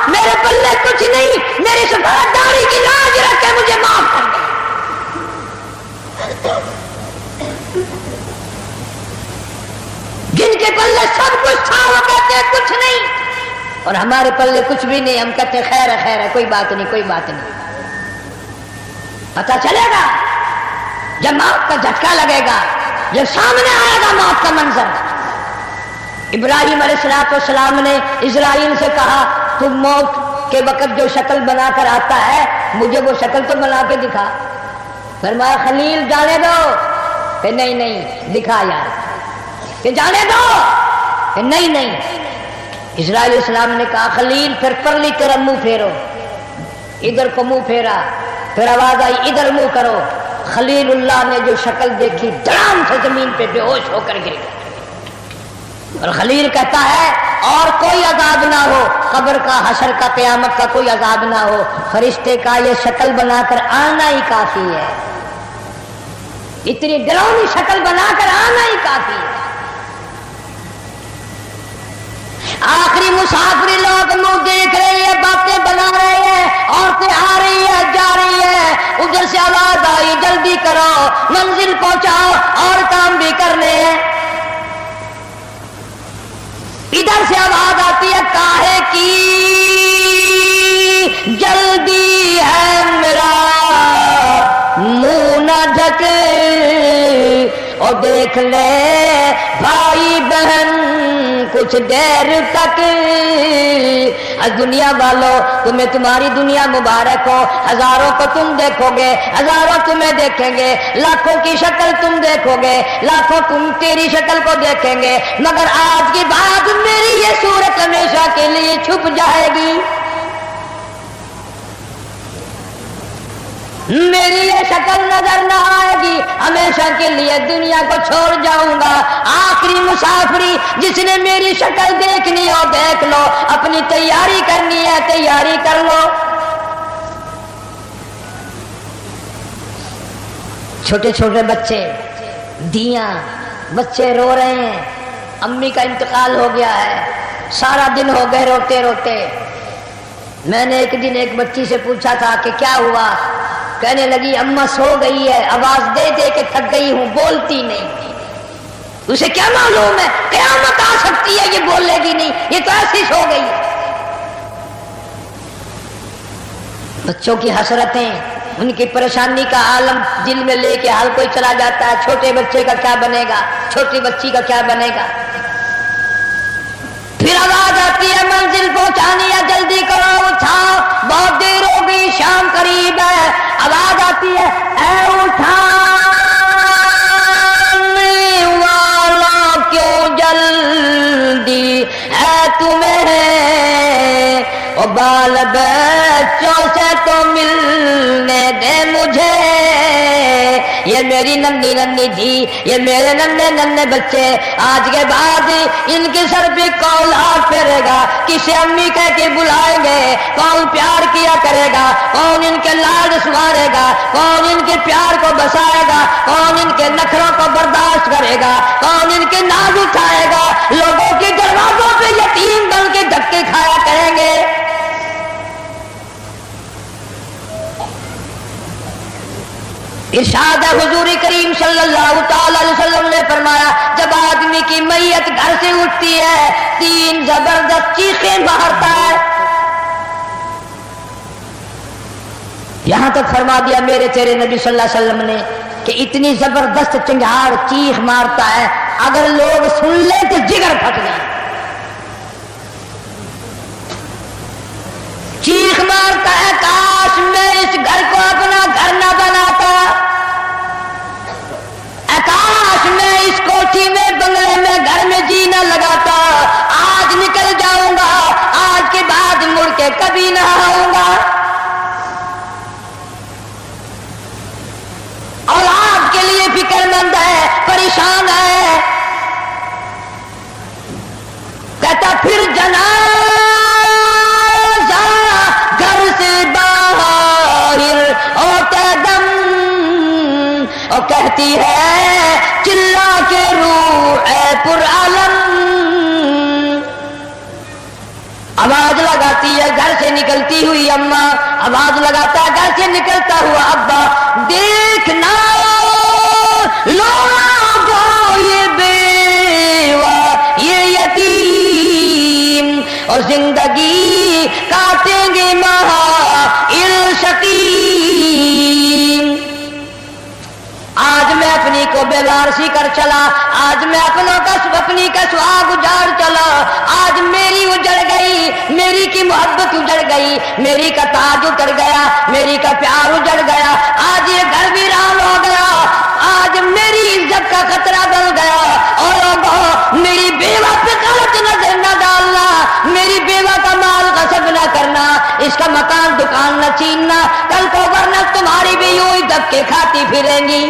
میرے پلے کچھ نہیں، میری سفید داڑھی کی لاج رکھ کے مجھے معاف کر دے۔ جن کے پلے سب کچھ تھا وہ کہتے ہیں کچھ نہیں، اور ہمارے پلے کچھ بھی نہیں، ہم کہتے ہیں خیر ہے خیر ہے، کوئی بات نہیں کوئی بات نہیں۔ پتہ چلے گا جب موت کا جھٹکا لگے گا، جب سامنے آئے گا موت کا منظر۔ ابراہیم علیہ السلام نے اسرائیل سے کہا تم موت کے وقت جو شکل بنا کر آتا ہے مجھے وہ شکل تو بنا کے دکھا۔ فرمایا خلیل جانے دو، کہ نہیں نہیں دکھا یار، کہ جانے دو، کہ نہیں نہیں۔ اسرائیل علیہ السلام نے کہا خلیل پھر پرلی طرف منہ پھیرو، ادھر کو منہ پھیرا، پھر آواز آئی ادھر منہ کرو، خلیل اللہ نے جو شکل دیکھی دھڑام سے زمین پہ بے ہوش ہو کر گر گئے۔ اور خلیل کہتا ہے اور کوئی عذاب نہ ہو، قبر کا حشر کا قیامت کا کوئی عذاب نہ ہو، فرشتے کا یہ شکل بنا کر آنا ہی کافی ہے، اتنی ڈراؤنی شکل بنا کر آنا ہی کافی ہے۔ آخری مسافری لوگ منہ دیکھ رہی ہے، باتیں بنا رہے ہیں، عورتیں آ رہی ہے جا رہی ہے، ادھر سے آواز آئی جلدی کرو منزل پہنچاؤ اور کام بھی کرنے ہیں، ادھر سے آواز آتی ہے کاہے کی جلدی ہے میرا منہ نہ ڈھک اور دیکھ لے بھائی بہن کچھ دیر تک، دنیا والوں تمہیں تمہاری دنیا مبارک ہو، ہزاروں کو تم دیکھو گے، ہزاروں تمہیں دیکھیں گے، لاکھوں کی شکل تم دیکھو گے، لاکھوں تم تیری شکل کو دیکھیں گے، مگر آج کی بات میری یہ صورت ہمیشہ کے لیے چھپ جائے گی، میری یہ شکل نظر نہ آئے گی، ہمیشہ کے لیے دنیا کو چھوڑ جاؤں گا۔ آخری مسافری جس نے میری شکل دیکھنی ہو دیکھ لو، اپنی تیاری کرنی ہے تیاری کر لو۔ چھوٹے چھوٹے بچے، دیاں، بچے رو رہے ہیں، امی کا انتقال ہو گیا ہے، سارا دن ہو گئے روتے روتے۔ میں نے ایک دن ایک بچی سے پوچھا تھا کہ کیا ہوا، کہنے لگی اماں سو گئی ہے، آواز دے دے کے تھک گئی ہوں، بولتی نہیں۔ اسے کیا معلوم ہے قیامت آ سکتی ہے، یہ بولے گی نہیں، یہ تو ایسی سو گئی ہے۔ بچوں کی حسرتیں، ان کی پریشانی کا عالم دل میں لے کے ہر کوئی چلا جاتا ہے، چھوٹے بچے کا کیا بنے گا، چھوٹی بچی کا کیا بنے گا۔ پھر آواز آتی ہے منزل پہنچانی ہے، جلدی کرو اٹھاؤ، بہت دیر ہو گئی، شام قریب ہے۔ آواز آتی ہے اے اٹھانے والا کیوں جلدی ہے تمہیں، او بال بچوں سے تو ملنے دے مجھے، یہ میری ننھی ننھی تھی، یہ میرے ننھے ننھے بچے، آج کے بعد ان کے سر پہ کون ہاتھ پھیرے گا، کسے امی کہہ کے بلائیں گے، کون پیار کیا کرے گا، کون ان کے لاڈ سوارے گا، کون ان کے پیار کو بسائے گا، کون ان کے نخروں کو برداشت کرے گا، کون ان کے ناز اٹھائے گا، لوگوں کے دروازوں پہ یتیم بن کے دھکے کھایا کریں گے۔ ارشاد حضور کریم صلی اللہ تعالی علیہ وسلم نے فرمایا جب آدمی کی میت گھر سے اٹھتی ہے، تین زبردست چیخیں مارتا ہے۔ یہاں تک فرما دیا میرے تیرے نبی صلی اللہ علیہ وسلم نے کہ اتنی زبردست چنگھاڑ چیخ مارتا ہے، اگر لوگ سن لیں تو جگر پھٹ جائے۔ چیخ مارتا ہے کاش میں اس گھر کو اپنا گھر نہ بناتا، کاش میں اس کوٹھی میں بنگلے میں گھر میں جی نہ لگاتا، آج نکل جاؤں گا، آج کے بعد مڑ کے کبھی نہ آؤں گا۔ اولاد کے لیے فکر مند ہے، پریشان ہے، کہتا پھر جنازہ گھر سے باہر ہوتے دم، اور کہتی ہے چلا کے روح اے پر عالم، آواز لگاتی ہے گھر سے نکلتی ہوئی اماں، آواز لگاتا ہے گھر سے نکلتا ہوا ابا، دیکھنا لوگوں یہ بیوہ یہ یتیم، اور زندگی کاٹیں گے مہائل شقیم۔ آج میں اپنی کو بیدار سی کر چلا، آج میں اپنی کا سہاگ اجاڑ چلا، آج میری اجڑ گئی، میری کی محبت اجڑ گئی، میری کا تاج اجڑ گیا، میری کا پیار اجڑ گیا، آج یہ گھر ویران ہو گیا، آج میری عزت کا خطرہ بن گیا۔ اور لوگوں میری بیوہ پہ غلط نظر نہ ڈالنا، میری بیوہ کا مال غصب نہ کرنا، اس کا مکان دکان نہ چھیننا، کل کو ورنہ تمہاری بھی یوں ہی دبکے کھاتی پھریں گی۔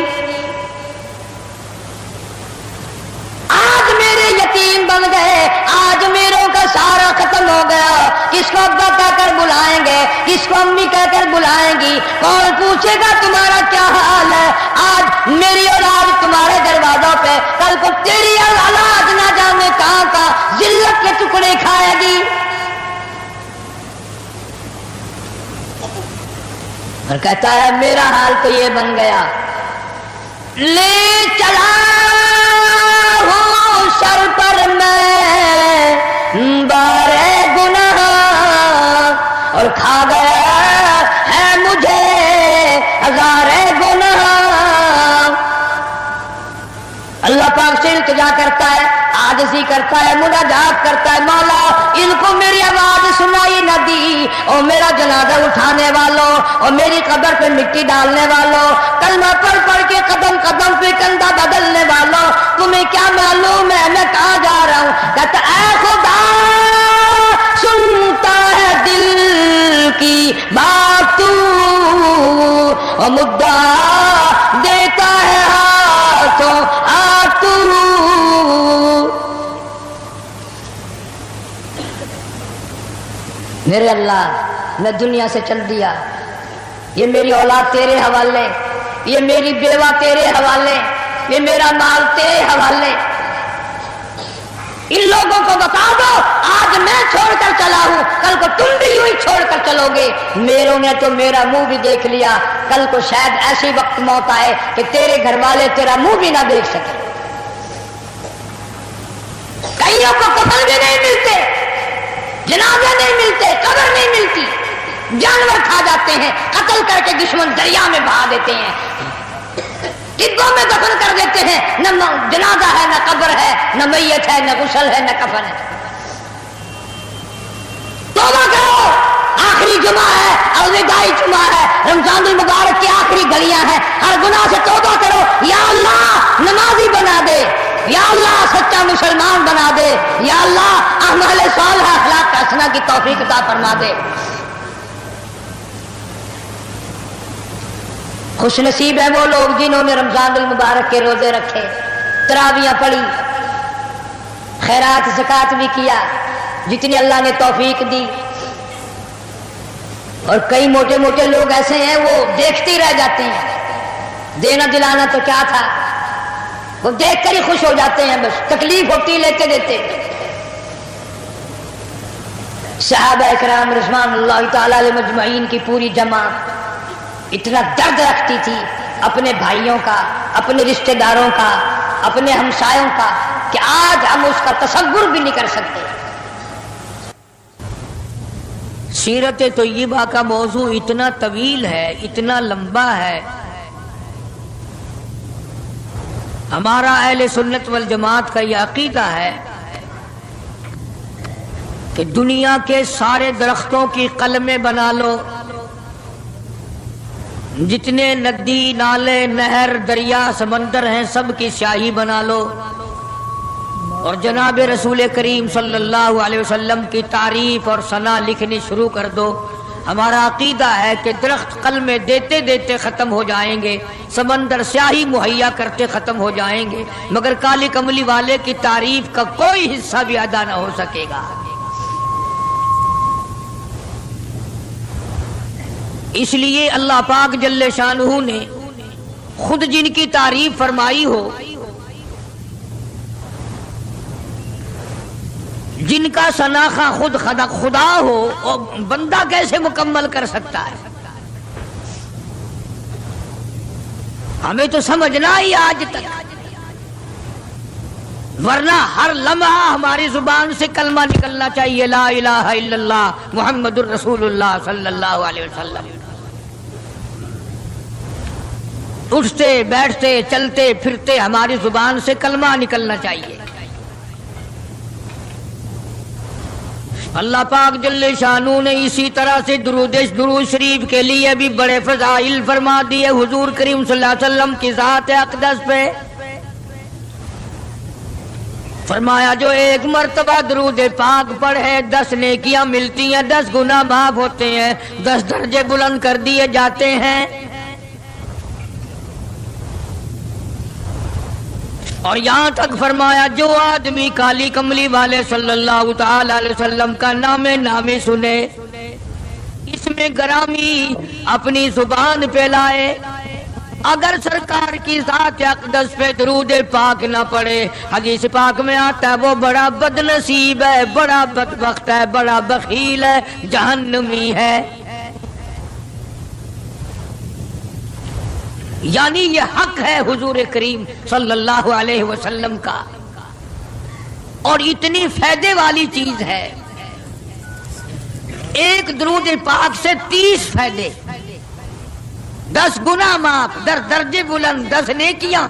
آج میرے یتیم بن گئے، آج میروں کا سارا ختم ہو گیا، کس کو ابا کہہ کر بلائیں گے، کس کو امی کہہ کر بلائیں گی، کون پوچھے گا تمہارا کیا حال ہے۔ آج میری اولاد تمہارے دروازوں پہ، کل کو تیری اولاد نہ جانے کہاں کا ذلت کے ٹکڑے کھائے گی. اور کہتا ہے میرا حال تو یہ بن گیا، لے چلا ہوں سر پر میں بار گناہ، اور کھا گیا ہے مجھے ہزار گناہ. اللہ پاک سے التجا کرتا ہے، عاجزی کرتا ہے، مناجات کرتا ہے، مولا ان کو میری آواز سنائی نہ دی، اور میرا جنازہ اٹھانے والوں اور میری قبر پہ مٹی ڈالنے والوں، کلمہ پڑھ پڑھ کے قدم قدم پہ کندھا بدلنے والوں، تمہیں کیا معلوم ہے میں کہاں جا رہا ہوں؟ کہتا اے خدا سنتا ہے دل کی بات تو، اور مدعا دیتا ہے ہاتھوں تو. میرے اللہ میں دنیا سے چل دیا، یہ میری اولاد تیرے حوالے، یہ میری بیوہ تیرے حوالے، یہ میرا مال تیرے حوالے. ان لوگوں کو بتا دو آج میں چھوڑ کر چلا ہوں، کل کو تم بھی یوں ہی چھوڑ کر چلو گے. میروں نے تو میرا منہ بھی دیکھ لیا، کل کو شاید ایسی وقت موت آئے کہ تیرے گھر والے تیرا منہ بھی نہ دیکھ سکے. کئیوں کو کفن بھی نہیں ملتے، جنازے نہیں ملتے، قبر نہیں ملتی، جانور کھا جاتے ہیں، قتل کر کے دشمن دریا میں بہا دیتے ہیں، ٹبوں میں دفن کر دیتے ہیں، نہ جنازہ ہے نہ قبر ہے، نہ میت ہے نہ غسل ہے نہ کفن ہے. توبہ کرو، آخری جمعہ ہے، الوداعی جمعہ ہے، رمضان المبارک کی آخری گھڑیاں ہیں، ہر گناہ سے توبہ کرو. یا اللہ نمازی بنا دے، یا اللہ سچا مسلمان بنا دے، یا اللہ اعمال صالحہ اخلاق حسنہ کی توفیق عطا فرما دے. خوش نصیب ہیں وہ لوگ جنہوں نے رمضان المبارک کے روزے رکھے، تراویاں پڑھی، خیرات زکوٰۃ بھی کیا جتنی اللہ نے توفیق دی. اور کئی موٹے موٹے لوگ ایسے ہیں وہ دیکھتے ہی رہ جاتے ہیں، دینا دلانا تو کیا تھا، وہ دیکھ کر ہی خوش ہو جاتے ہیں، بس تکلیف ہوتی لیتے دیتے. صحابہ اکرام رضوان اللہ تعالی علیہ مجمعین کی پوری جماعت اتنا درد رکھتی تھی اپنے بھائیوں کا، اپنے رشتہ داروں کا، اپنے ہمسایوں کا، کہ آج ہم اس کا تصور بھی نہیں کر سکتے. سیرت طیبہ کا موضوع اتنا طویل ہے، اتنا لمبا ہے. ہمارا اہل سنت والجماعت کا یہ عقیدہ ہے کہ دنیا کے سارے درختوں کی قلمیں بنا لو، جتنے ندی نالے نہر دریا سمندر ہیں سب کی سیاہی بنا لو، اور جناب رسول کریم صلی اللہ علیہ وسلم کی تعریف اور ثنا لکھنی شروع کر دو. ہمارا عقیدہ ہے کہ درخت قلمیں دیتے دیتے ختم ہو جائیں گے، سمندر سیاہی مہیا کرتے ختم ہو جائیں گے، مگر کالی کملی والے کی تعریف کا کوئی حصہ بھی ادا نہ ہو سکے گا. اس لیے اللہ پاک جل شانہ نے خود جن کی تعریف فرمائی ہو، جن کا شناخہ خود خدا ہو، اور بندہ کیسے مکمل کر سکتا ہے؟ ہمیں تو سمجھنا ہی آج تک، ورنہ ہر لمحہ ہماری زبان سے کلمہ نکلنا چاہیے، لا الہ الا اللہ محمد الرسول اللہ صلی اللہ علیہ وسلم. اٹھتے بیٹھتے چلتے پھرتے ہماری زبان سے کلمہ نکلنا چاہیے. اللہ پاک جل شانہ نے اسی طرح سے درود شریف کے لیے بھی بڑے فضائل فرما دیے. حضور کریم صلی اللہ علیہ وسلم کی ذات اقدس پہ فرمایا جو ایک مرتبہ درود پاک پڑھے 10 نیکیاں ملتی ہیں، 10 گناہ معاف ہوتے ہیں، 10 درجے بلند کر دیے جاتے ہیں. اور یہاں تک فرمایا جو آدمی کالی کملی والے صلی اللہ تعالی علیہ وسلم کا نامی سنے، اس میں گرامی اپنی زبان پہ لائے، اگر سرکار کی ذات اقدس پہ درود پاک نہ پڑے، حدیث پاک میں آتا ہے وہ بڑا بد نصیب ہے، بڑا بدبخت ہے، بڑا بخیل ہے، جہنمی ہے۔ یعنی یہ حق ہے حضور کریم صلی اللہ علیہ وسلم کا، اور اتنی فائدے والی چیز ہے۔ ایک درود پاک سے 30 فائدے، 10 گناہ معاف، درجے بلند، 10 نیکیاں۔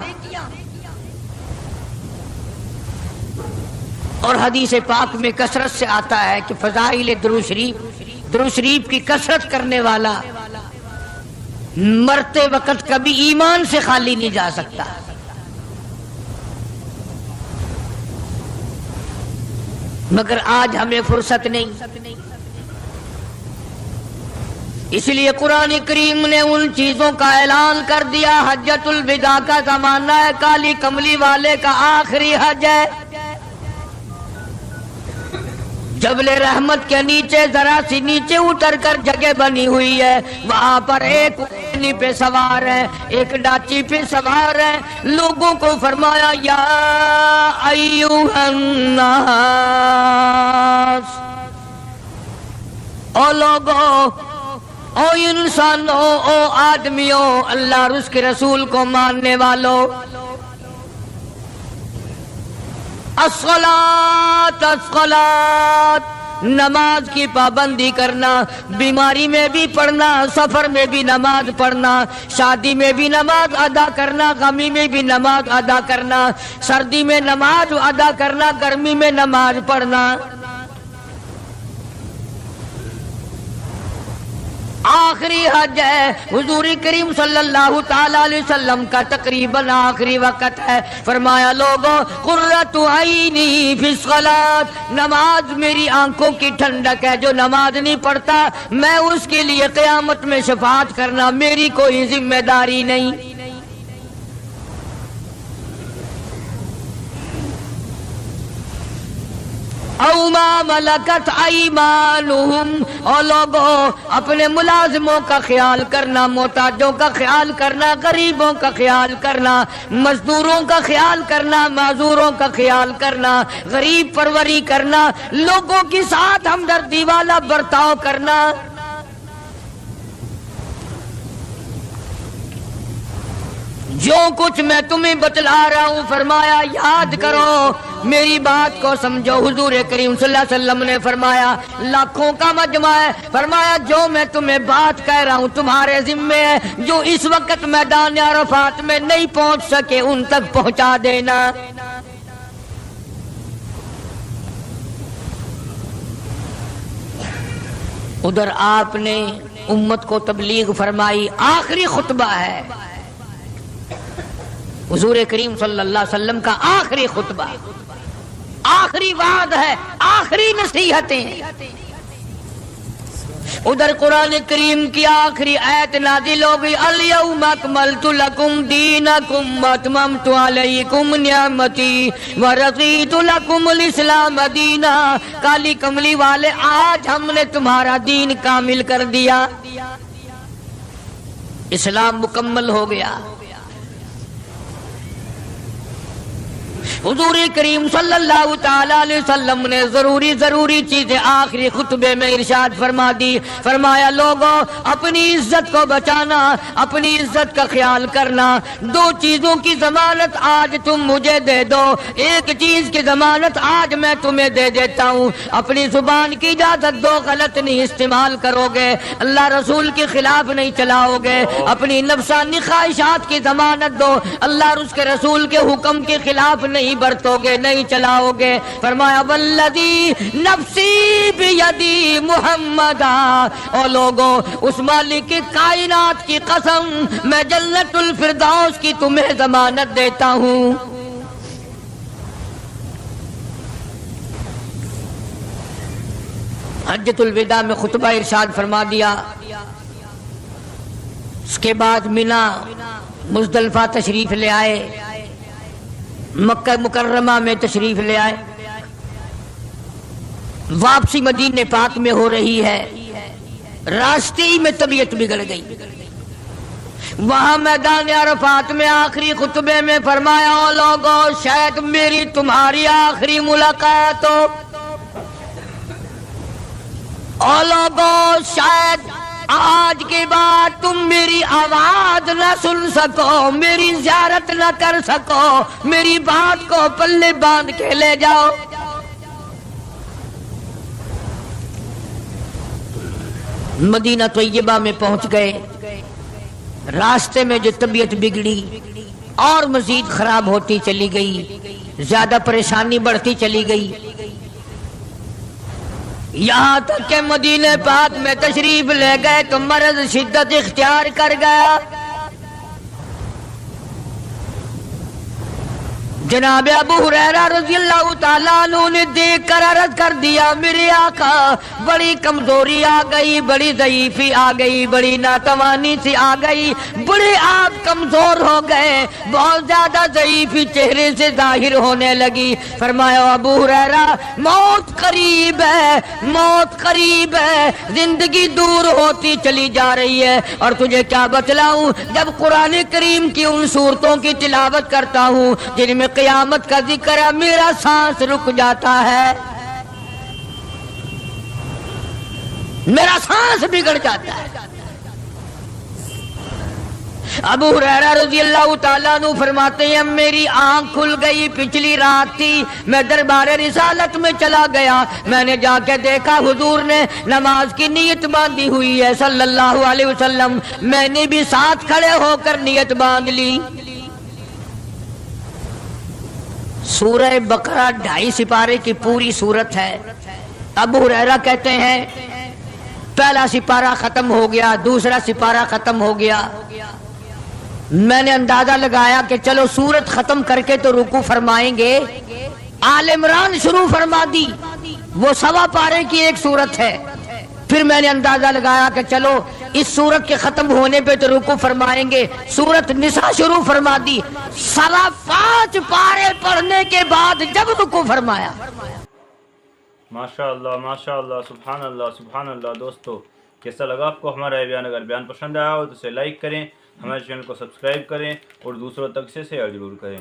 اور حدیث پاک میں کثرت سے آتا ہے کہ فضائل درود شریف کی کثرت کرنے والا مرتے وقت کبھی ایمان سے خالی نہیں جا سکتا۔ مگر آج ہمیں فرصت نہیں، اس لیے قرآن کریم نے ان چیزوں کا اعلان کر دیا۔ حجۃ الوداع کا زمانہ ہے، کالی کملی والے کا آخری حج ہے۔ جبل رحمت کے نیچے ذرا سی نیچے اتر کر جگہ بنی ہوئی ہے، وہاں پر ایک اونٹنی پہ سوار ہے، ایک ڈاچی پہ سوار ہے۔ لوگوں کو فرمایا یا ایھا الناس، او لوگو، او انسانوں، او آدمیوں، اللہ اور اس کے رسول کو ماننے والوں، الصلاۃ الصلاۃ، نماز کی پابندی کرنا، بیماری میں بھی پڑھنا، سفر میں بھی نماز پڑھنا، شادی میں بھی نماز ادا کرنا، غمی میں بھی نماز ادا کرنا، سردی میں نماز ادا کرنا، گرمی میں نماز پڑھنا۔ آخری حج ہے، حضور کریم صلی اللہ تعالی علیہ وسلم کا تقریباً آخری وقت ہے۔ فرمایا لوگوں، قرۃ عینی فی الصلاۃ، نماز میری آنکھوں کی ٹھنڈک ہے، جو نماز نہیں پڑھتا میں اس کے لیے قیامت میں شفاعت کرنا میری کوئی ذمہ داری نہیں۔ او ما ملکت ایمانہم، اور لوگوں اپنے ملازموں کا خیال کرنا، محتاجوں کا خیال کرنا، غریبوں کا خیال کرنا، مزدوروں کا خیال کرنا، معذوروں کا خیال کرنا، غریب پروری کرنا، لوگوں کے ساتھ ہمدردی والا برتاؤ کرنا۔ جو کچھ میں تمہیں بتلا رہا ہوں فرمایا یاد کرو، میری بات کو سمجھو۔ حضور کریم صلی اللہ علیہ وسلم نے فرمایا لاکھوں کا مجمع ہے، فرمایا جو میں تمہیں بات کہہ رہا ہوں تمہارے ذمے ہے، جو اس وقت میدان عرفات میں نہیں پہنچ سکے ان تک پہنچا دینا۔ ادھر آپ نے امت کو تبلیغ فرمائی، آخری خطبہ ہے حضور کریم صلی اللہ علیہ وسلم کا، آخری خطبہ، آخری وعد ہے، آخری نصیحتیں۔ ادھر قرآن کریم کی آخری آیت نازل ہو گئی، الیوم اکملت لکم دینکم واتممت علیکم نعمتی ورضیت لکم الاسلام دینا۔ کالی کملی والے، آج ہم نے تمہارا دین کامل کر دیا، اسلام مکمل ہو گیا۔ حضور کریم صلی اللہ تعالی علیہ وسلم نے ضروری چیزیں آخری خطبے میں ارشاد فرما دی۔ فرمایا لوگوں، اپنی عزت کو بچانا، اپنی عزت کا خیال کرنا۔ دو چیزوں کی ضمانت آج تم مجھے دے دو، ایک چیز کی ضمانت آج میں تمہیں دے دیتا ہوں، اپنی زبان کی اجازت دو، غلط نہیں استعمال کرو گے، اللہ رسول کے خلاف نہیں چلاؤ گے، اپنی نفسانی خواہشات کی ضمانت دو، اللہ اور اس کے رسول کے حکم کے خلاف نہیں برتو گے، نہیں چلاؤ گے۔ فرمایا والذی نفسی بیدی محمدا، او لوگوں اس مالک کائنات کی قسم، میں جنت الفردوس کی تمہیں ضمانت دیتا ہوں۔ حجۃ الوداع میں خطبہ ارشاد فرما دیا، اس کے بعد مینا مزدلفہ تشریف لے آئے، مکہ مکرمہ میں تشریف لے آئے، واپسی مدینہ پاک میں ہو رہی ہے، راستے ہی میں طبیعت بگڑ گئی، وہاں میدان عرفات میں آخری خطبے میں فرمایا او لوگوں شاید میری تمہاری آخری ملاقات ہو، او لوگوں شاید آج کے بعد تم میری آواز نہ سن سکو، میری زیارت نہ کر سکو، میری بات کو پلے باندھ کے لے جاؤ۔ مدینہ طیبہ میں پہنچ گئے، راستے میں جو طبیعت بگڑی اور مزید خراب ہوتی چلی گئی، زیادہ پریشانی بڑھتی چلی گئی، یہاں تک کہ مدینہ پاک میں تشریف لے گئے تو مرض شدت اختیار کر گیا۔ جناب ابو ہریرہ رضی اللہ تعالیٰ عنہ نے دیکھ کر عرض کر دیا میرے آقا بڑی کمزوری آ گئی، بڑی ضعیفی آ گئی، بڑی ناتوانی سی آ گئی، بڑے آپ کمزور ہو گئے، بہت زیادہ ضعیفی چہرے سے ظاہر ہونے لگی۔ فرمایا ابو ہریرہ موت قریب ہے، موت قریب ہے، زندگی دور ہوتی چلی جا رہی ہے، اور تجھے کیا بتلاؤں جب قرآن کریم کی ان صورتوں کی تلاوت کرتا ہوں جن میں قیامت کا ذکر ہے میرا سانس رک جاتا ہے، میرا سانس بگڑ جاتا ہے۔ ابو ہریرہ رضی اللہ تعالیٰ عنہ فرماتے ہیں میری آنکھ کھل گئی، پچھلی رات تھی، میں دربار رسالت میں چلا گیا، میں نے جا کے دیکھا حضور نے نماز کی نیت باندھی ہوئی ہے صلی اللہ علیہ وسلم، میں نے بھی ساتھ کھڑے ہو کر نیت باندھ لی۔ سورہ بقرہ 2.5 سپارے کی پوری سورت ہے۔ ابو ہریرہ کہتے ہیں پہلا سپارہ ختم ہو گیا، دوسرا سپارہ ختم ہو گیا، میں نے اندازہ لگایا کہ چلو سورت ختم کر کے تو رکوع فرمائیں گے، آل عمران شروع فرما دی، وہ 1.25 پارے کی ایک سورت ہے۔ پھر میں نے اندازہ لگایا کہ چلو اس سورت کے ختم ہونے پہ تو رکوع فرمائیں گے، سورت نساء شروع فرما دی، 5.25 پارے پڑھنے کے بعد جب رکوع فرمایا۔ ماشاء اللہ سبحان اللہ سبحان اللہ۔ دوستو کیسا لگا آپ کو ہمارا یہ بیان؟ اگر بیان پسند آیا ہو تو اسے لائک کریں، ہمارے چینل کو سبسکرائب کریں اور دوسروں تک سے شیئر ضرور کریں۔